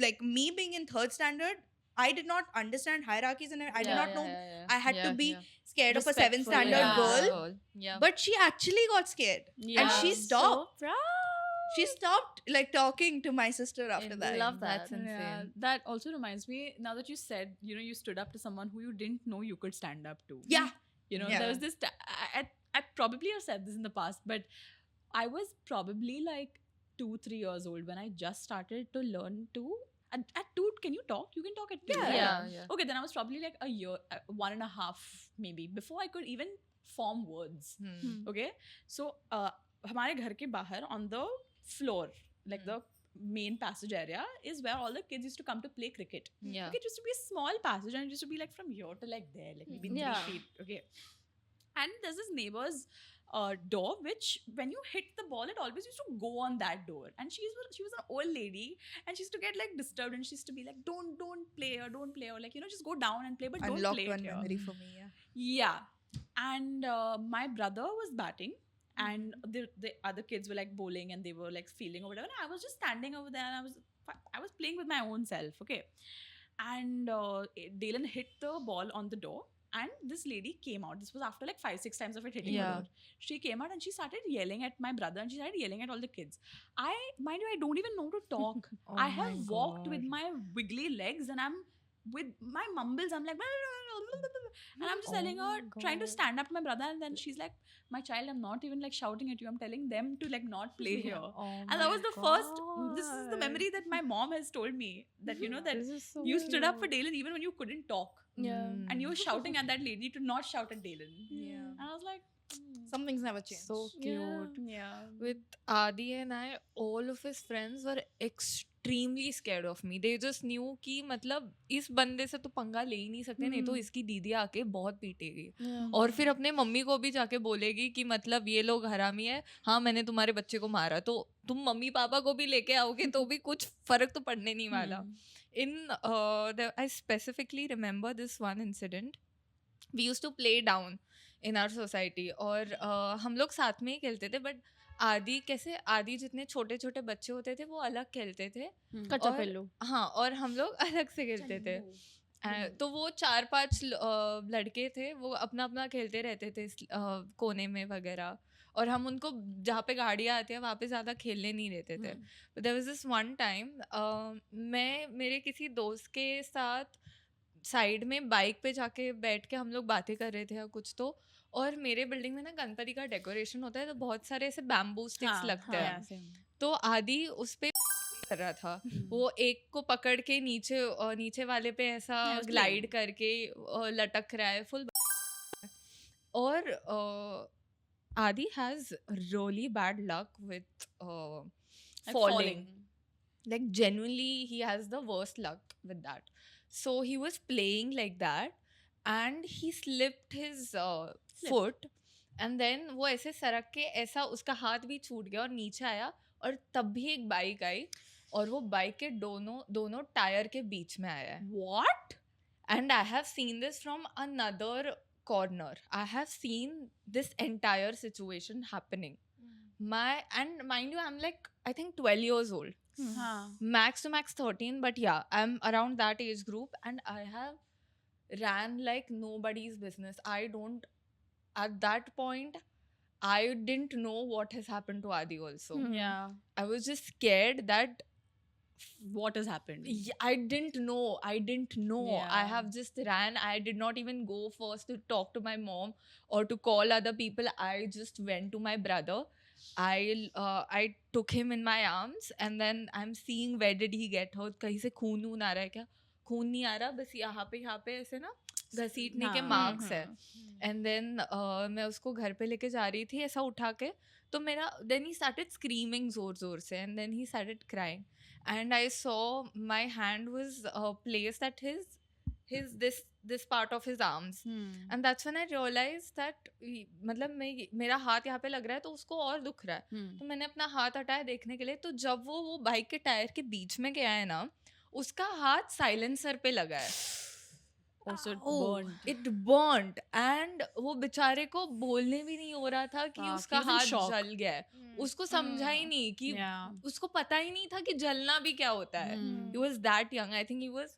like me being in 3rd standard, I did not understand hierarchies, and I did not know I had to be scared of a 7th Respectful, standard yeah. girl. Yeah. But she actually got scared. Yeah. And she stopped. So proud. She stopped like talking to my sister after that. Love that. That's insane. Yeah, that also reminds me. Now that you said, you stood up to someone who you didn't know you could stand up to. Yeah. Yeah. Yeah. There was this. I probably have said this in the past, but I was probably like 2-3 years old when I just started to learn to. At 2, can you talk? You can talk at 2. Yeah. right? Yeah. Okay, then I was probably like a year, 1.5 maybe, before I could even form words. Okay, so हमारे घर के बाहर on the floor, like the main passage area, is where all the kids used to come to play cricket. Yeah. Okay, it used to be a small passage, and it used to be like from here to like there, like maybe Yeah. 3 feet. Okay, and there's this neighbor's door, which when you hit the ball, it always used to go on that door. And she was an old lady, and she used to get like disturbed, and she used to be like, don't play, or don't play, or like just go down and play, but don't Unlocked play one it here. memory for me. Yeah. Yeah. And my brother was batting, and the other kids were like bowling, and they were like fielding or whatever. And I was just standing over there, and I was playing with my own self. Okay. And Dalen hit the ball on the door, and this lady came out. This was after like 5-6 times of it hitting the Yeah. door. She came out and she started yelling at my brother, and she started yelling at all the kids. Mind you, I don't even know to talk. Oh I my have walked with God. my wiggly legs, and I'm with my mumbles, I'm like, and I'm just Oh telling her, my trying to God. stand up to my brother, and then she's like, my child, I'm not even like shouting at you. I'm telling them to like not play here. Oh And that my was the first. This is the God. memory that my mom has told me, that you know that This is so you stood up for cute. Dalen even when you couldn't talk, Yeah. and you were shouting at that lady to not shout at Dalen. Yeah. And I was like, Some things never change. So Yeah. cute. yeah. With Adi and I, all of his friends were extremely scared of me. They just knew कि मतलब इस बंदे से तो पंगा ले ही नहीं सकते, नहीं तो इसकी दीदी आके बहुत पीटेगी और फिर अपने मम्मी को भी जाके बोलेगी कि मतलब ये लोग हरामी है, हाँ मैंने तुम्हारे बच्चे को मारा, तो तुम मम्मी पापा को भी लेके आओगे तो भी कुछ फर्क तो पड़ने नहीं वाला. I specifically remember this one incident. We used to play down in our society और हम लोग साथ में ही खेलते थे, बट आदि जितने छोटे छोटे बच्चे होते थे वो अलग खेलते थे कच्चा और- पिल्लू. हाँ, और हम लोग अलग से खेलते थे. तो वो 4-5 लड़के थे, वो अपना अपना खेलते रहते थे कोने में वगैरह, और हम उनको जहाँ पे गाड़ियाँ आती है वहाँ पे ज़्यादा खेलने नहीं देते थे. There was this one time, मैं मेरे किसी दोस्त के साथ साइड में बाइक पे जाके बैठ के हम लोग बातें कर रहे थे या कुछ, तो और मेरे बिल्डिंग में ना गणपति का डेकोरेशन होता है, तो बहुत सारे ऐसे बैम्बू स्टिक्स लगते हैं. तो आदि उस पे कर रहा था, वो एक को पकड़ के नीचे वाले पे ऐसा Yeah, it's ग्लाइड playing. करके लटक रहा है फुल. और आदि has really bad luck with falling. Like genuinely he has the worst luck with that. So he was playing like that and he slipped his foot, and then वो ऐसे सरक के ऐसा उसका हाथ भी छूट गया और नीचे आया, और तब भी एक बाइक आई और वो बाइक के दोनों टायर के बीच में आया है. What? And I have seen this from another corner. I have seen this entire situation happening. Mind you, I'm like, I think 12 years old. Max to max 13, but yeah, I'm around that age group, and I have ran like nobody's business. At that point, I didn't know what has happened to Adi also. Yeah. I was just scared that What has happened? I didn't know. I Yeah. have just ran. I did not even go first to talk to my mom or to call other people. I just went to my brother. I took him in my arms, and then I'm seeing where did he get hurt. कहीं से खून आ रहा है क्या? खून नहीं आ रहा, बस यहाँ पे ऐसे ना घसीटने के मार्क्स है. And then मैं उसको घर पे लेके जा रही थी ऐसा उठा के, तो then he started screaming जोर से, and then he started crying, and I saw my hand was placed at his this part of his arms, and that's when I realized that मतलब मेरा हाथ यहाँ पे लग रहा है तो उसको और दुख रहा है. तो मैंने अपना हाथ हटाया देखने के लिए, तो जब वो बाइक के टायर के बीच में गया है ना, उसका हाथ साइलेंसर पे लगा है. Also burned. It burnt, and वो बेचारे को बोलने भी नहीं हो रहा था कि Fuck, उसका he was in हाथ shock. जल गया है. उसको समझा ही नहीं कि Yeah. उसको पता ही नहीं था कि जलना भी क्या होता है. He was that young. I think he was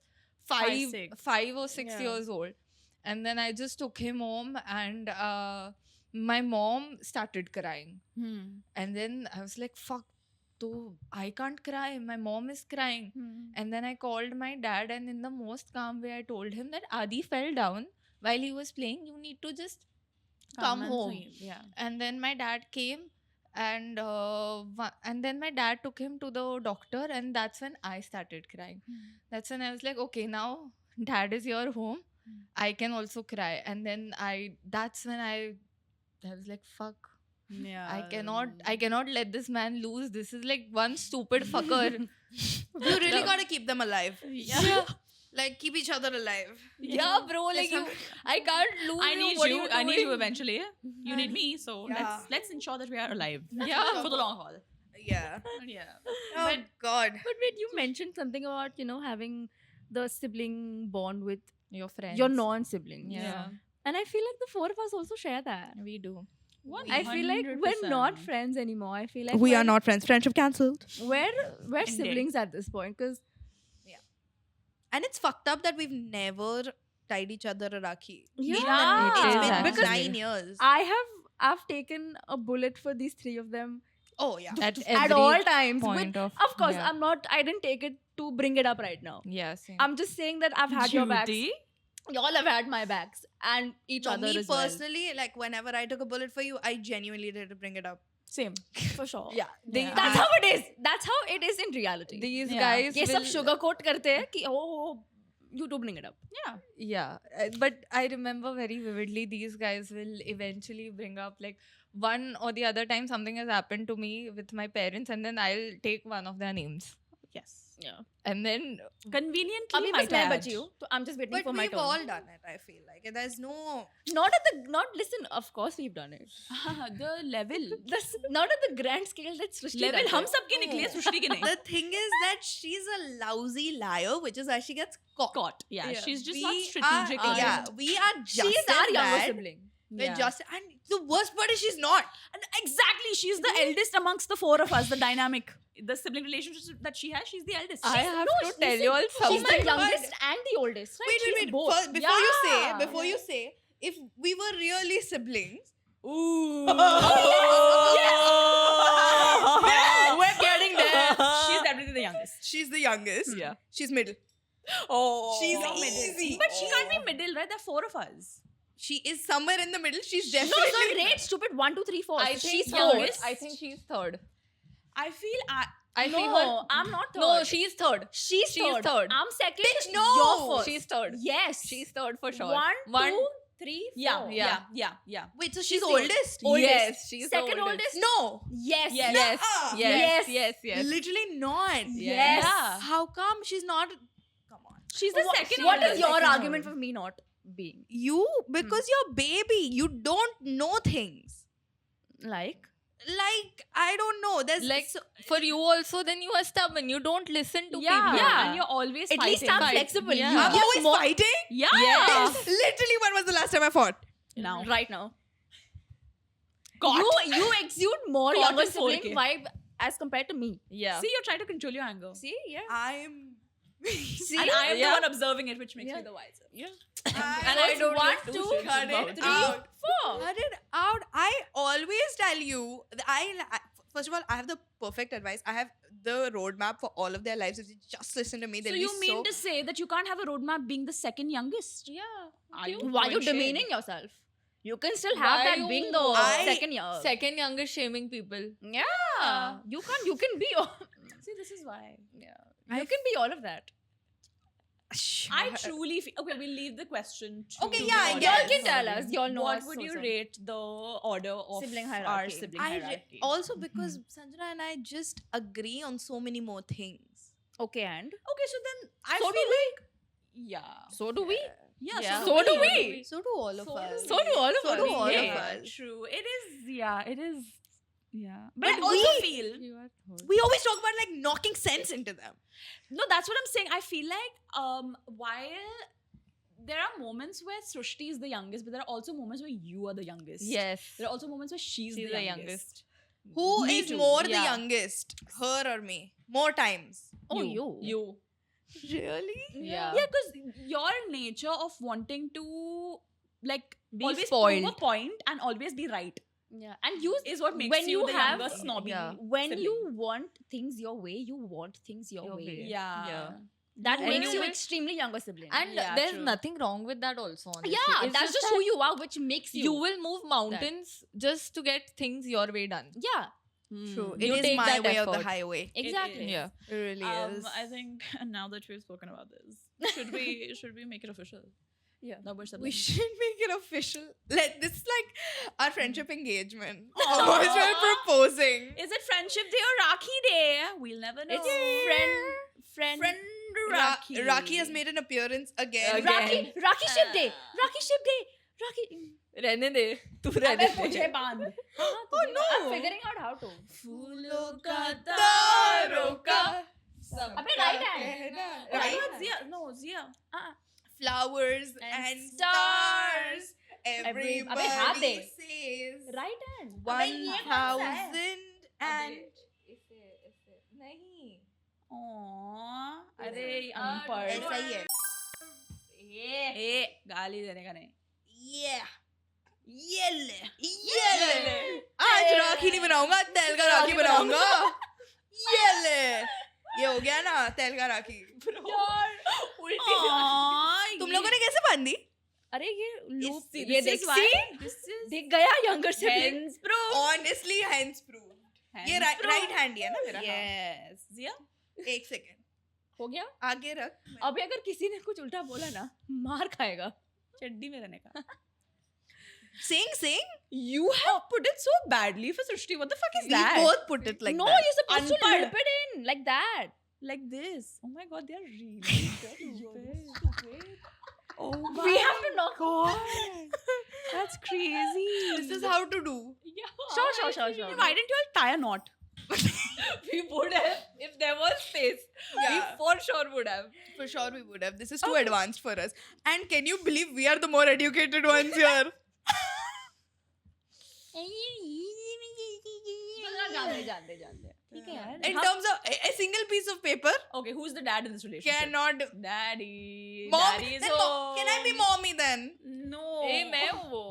5, 5 or 6 Yeah. years old. And then I just took him home, and my mom started crying. And then I was like, fuck, so I can't cry. My mom is crying. And then I called my dad, and in the most calm way, I told him that Adi fell down while he was playing. You need to just come and home. sleep. Yeah. And then my dad came, and then my dad took him to the doctor, and that's when I started crying. That's when I was like, okay, now dad is your home. I can also cry. And then that's when I was like, fuck. Yeah. I cannot let this man lose. This is like one stupid fucker. You really gotta keep them alive. Yeah. Like, keep each other alive. Yeah, bro. Like I can't lose. I need What are you. I need you doing? eventually. You need me. So Yeah. let's ensure that we are alive. Yeah. For the long haul. Yeah. Yeah. Oh, God. But wait, you mentioned something about, having the sibling bond with Your friends. your non-siblings. Yeah. And I feel like the four of us also share that. We do. I feel like we're not friends anymore. I feel like We are we're- not friends. Friendship cancelled. We're Indeed. siblings at this point because And it's fucked up that we've never tied each other a rakhi. Yeah. It's It is been actually. 9 years. I've taken a bullet for these three of them Oh, yeah. At at every all times. point With, of of course, yeah. I didn't take it to bring it up right now. Yeah, same. I'm just saying that I've had your backs. Judy? Y'all have had my backs and each No, other me as well. personally, like whenever I took a bullet for you, I genuinely did bring it up. Same, for sure. Yeah, That's how it is. That's how it is in reality. These Yeah. guys ये सब will- sugarcoat करते हैं कि oh you do bring it up. Yeah. Yeah, but I remember very vividly these guys will eventually bring up like one or the other time something has happened to me with my parents, and then I'll take one of their names, Yes. Yeah. and then Conveniently, अभी might बस मैं add. बची हूँ, तो I'm just waiting But for my we've turn. all done it. I feel like there's no. Listen, of course we've done it. The level. Not at the grand scale that Srishti Level does हम it. सबके निकले हैं, सृष्टि के नहीं. The thing is that she's a lousy liar, which is why she gets caught. Caught. Yeah, Yeah. she's just We not strategic. Are, enough. yeah, we are just She's as our younger bad. sibling. We're Yeah. just, and the worst part is she's not. And exactly, she's the eldest amongst the four of us. The dynamic, the sibling relationship that she has, she's the eldest. I have to listen, tell you all She's something. the God. youngest and the oldest, right? Wait, She's wait. both. First, before Yeah. you say, if we were really siblings, Ooh. We're getting there. She's definitely the youngest. she's the youngest. Yeah. She's middle. Oh, She's middle. easy. But she can't be middle, right? There are four of us. She is somewhere in the middle. She's No, definitely. so rate stupid 1, 2, 3, 4. I So think she's third. fourth. I think she's third. I feel I no, feel her. I'm not third. No, she's third. she's third. I'm second. Bitch, no. You're first. She's third. Yes. She's third for sure. 1, 2, 3, 4. yeah. Wait, so she's the oldest? Yes, she's the Second oldest. No. Yes. Yes. Yes, Nuh-uh. yes, Yes. yes. Literally not. Yes. Yeah. How come she's not? Come on. She's the second What oldest. is your second argument oldest. for me not being? You, because you're baby, you don't know things. Like? Like, I don't know. There's Like for you also, then you are stubborn. You don't listen to Yeah. people. Yeah, and you're always At least fighting. I'm Fight. flexible. Yeah. You I'm give always more fighting. Yeah. Yeah. Literally, when was the last time I fought? Now. right now. Caught. You exude more Caught younger in sibling 4K. vibe as compared to me. Yeah. See, you're trying to control your anger. See, yeah. I'm. See, And I am Yeah. the one observing it, which makes Yeah. me the wiser. Yeah. and I it's don't 1, give 2, two shits about 3, it. 4. Cut it out. I always tell you. First of all, I have the perfect advice. I have the roadmap for all of their lives. If they just listen to me, they'll So be you mean to say that you can't have a roadmap being the second youngest? Yeah. Are you Why are you throwing shade? demeaning yourself? You can still have Why that you- being the I- second year. Second youngest shaming people. Yeah. You can be all, See, this is why. you can be all of that. I truly feel. Okay, we'll leave the question. To Okay, the yeah, I audience. guess. Y'all can tell us. Y'all know What us would you also. rate the order of Sibling our hierarchy. sibling I hierarchy? also because Sanjana and I just agree on so many more things. Okay, and? Okay, so then I So do feel like yeah, So do we. yeah. Yeah. So do we. So do all of us. So do all of So us. do all Yeah. of us. True. It is. Yeah, it is. Yeah, but But I also we- feel You are third. We always talk about like knocking sense into them. no. That's what I'm saying. I feel like while there are moments where Srishti is the youngest, but there are also moments where you are the youngest. Yes. There are also moments where she's She's the the youngest. Who Me is too. more the Yeah. youngest, her or me? More times. Oh, you. You. Really? Yeah. Yeah, because your nature of wanting to like Be always spoiled. prove a point and always be right Yeah. And you is what makes when you, you the have younger snobby. Yeah. when sibling. you want things your way, you want things your, Your way. way. Yeah. Yeah. That And makes you you will- extremely younger sibling. And Yeah, there's true. nothing wrong with that also. Honestly. yeah, It's that's just who you are, which makes you. You will move mountains just to get things your way done. Yeah, True. Mm. It You is take my that way or the effort. highway. exactly. Yeah. It really is. I think now that we've spoken about this, should we make it official? Yeah. No, we're We siblings. should make it official. Like this is like our friendship engagement. Aw. Boys were proposing. Is it Friendship Day or Rakhi Day? We'll never know. It's friend. Rakhi. Rakhi has made an appearance again. Again. Rakhi ship day. Rakhi ship day. Rakhi. रहने दे तू अबे रहने मुझे दे बांध. Oh no. I'm figuring out how to. फूलों का तारों का अबे right hand. Right? Oh, Zia. No, Zia. Flowers And and stars. अबे Everybody हाथ दे. says Right hand. 1,000 and नहीं Aww. अरे ऐसा अनपढ़. ही है. ए गाली देने का नहीं. Yeah. ये ले. आज राखी नहीं बनाऊंगा, तेल का राखी बनाऊंगा. ये ले. ये हो गया ना तेल का राखी. Aww, तुम लोगों ने कैसे बांधी? अरे ये लूप this ये is देख why- see this is दिख गया younger sibling. hands bro. Honestly, hands proved. ये Hands bro. right hand ही है ना मेरा. Yes. Zia? एक सेकंड हो गया. आगे रख. अभी अगर किसी ने कुछ उल्टा बोला ना मार खाएगा. चड्डी में रहने का. Sing. You have put it so badly for Srishti. What the fuck is We that? both put it like No, that. you're supposed to Unpad. loop it in like that. Like this. Oh my god, they are really stupid. Oh my We have to knock. god. That's crazy. This is how to do. Sure. Why didn't you all tie a knot? We would have if there was space. We Yeah. for sure would have. For sure we would have. This is too advanced for us. And can you believe we are the more educated ones here? जान दे. ठीक है यार. In terms of a single piece of paper Okay, who's the dad in this relationship? cannot. Daddy. Mom, Daddy is then can I be mommy then? No. ए मैं हूँ वो.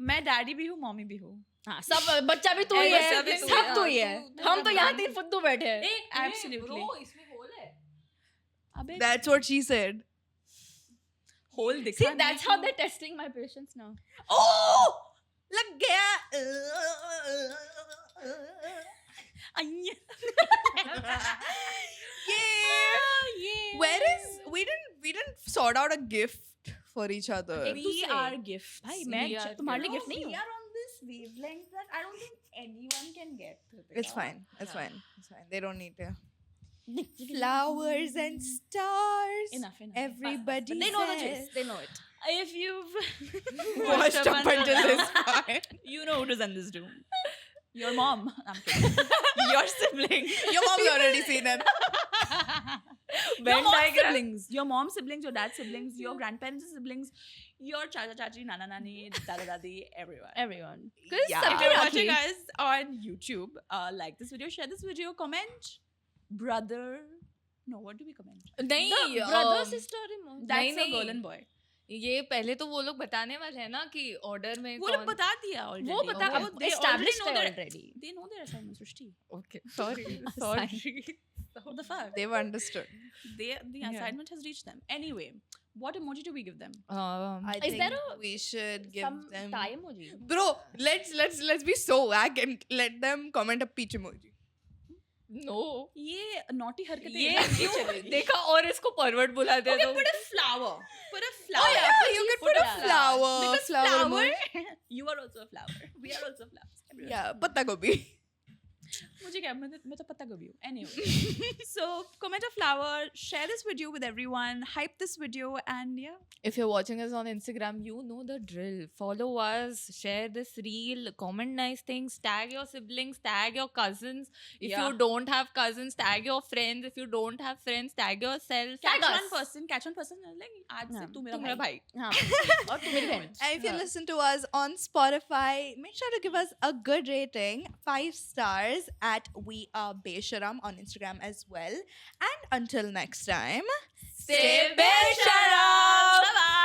मैं daddy भी हूँ, mommy भी हूँ. हाँ सब बच्चा भी तू ही बच्चा है भी तू सब है, तू ही हाँ, है. तू हम तो यहाँ बदनाम. 3 फुद्दू बैठे हैं. Absolutely. Bro, इसमें होल है. अबे That's what she said. hole दिखा See, नहीं that's how तो- they're testing my patience now. Oh! लग गया. अय्या. Yeah. Where is we didn't sort out a gift for each other. एक We दूसरे. are gifts. भाई We मैं are तुम्हारे लिए gifts. गिफ्ट नहीं हूँ. We are on this wavelength that I don't think anyone can get. It's fine. It's fine. It's fine. They don't need to. Flowers and stars. Enough. Everybody They know the says. gist. They know it. If you've Watched up until this point. you know who to send this to. Your mom. I'm kidding. Your sibling. Your mom's already seen it. Your Venn mom's diagram. siblings. Your mom's siblings, your dad's siblings, your grandparents' siblings, your chacha chachi, nana nani, dada dadi, everyone. Everyone. Yeah. If you're watching Rakhi. us on YouTube, like this video, share this video, comment, brother. No, what do we comment? नहीं. The brother sister emoji. That's नहीं, a girl नहीं. and boy. ये पहले तो वो लोग बताने वाले हैं ना कि ऑर्डर में वो लोग बता दिया already. वो बता वो they established already know है their already. they know their assignments. Srishti. Okay, sorry. What the fuck? They've understood. The Yeah. assignment has reached them. Anyway, what emoji do we give them? I Is think there a- we should give Some them. tie emoji. Bro, let's be so whack and let them comment a peach emoji. No. ये naughty हरकतें ये नहीं क्यों चलेगी. देखा और इसको pervert बुलाते Okay, तो put a flower. Put a Oh flower. yeah, you please could put put a a flower. Because flower flower, emoji. you are also a flower. We are also flowers. Everyone. Yeah, पत्ता गोभी. मुझे क्या मैं तो पत्ता गोभी हूँ. Anyway, so comment a flower, share this video with everyone, hype this video, and yeah. If you're watching us on Instagram, you know the drill. Follow us, share this reel, comment nice things, tag your siblings, tag your cousins. If Yeah. you don't have cousins, tag your friends. If you don't have friends, tag yourself. Catch us. one person. Like आज से हाँ, तू मेरा भाई. हाँ. और तू मेरी बहन. And if you listen to us on Spotify, make sure to give us a good rating, 5 stars at We Are Besharam on Instagram as well. And until next time, Stay Besharam. Bye bye.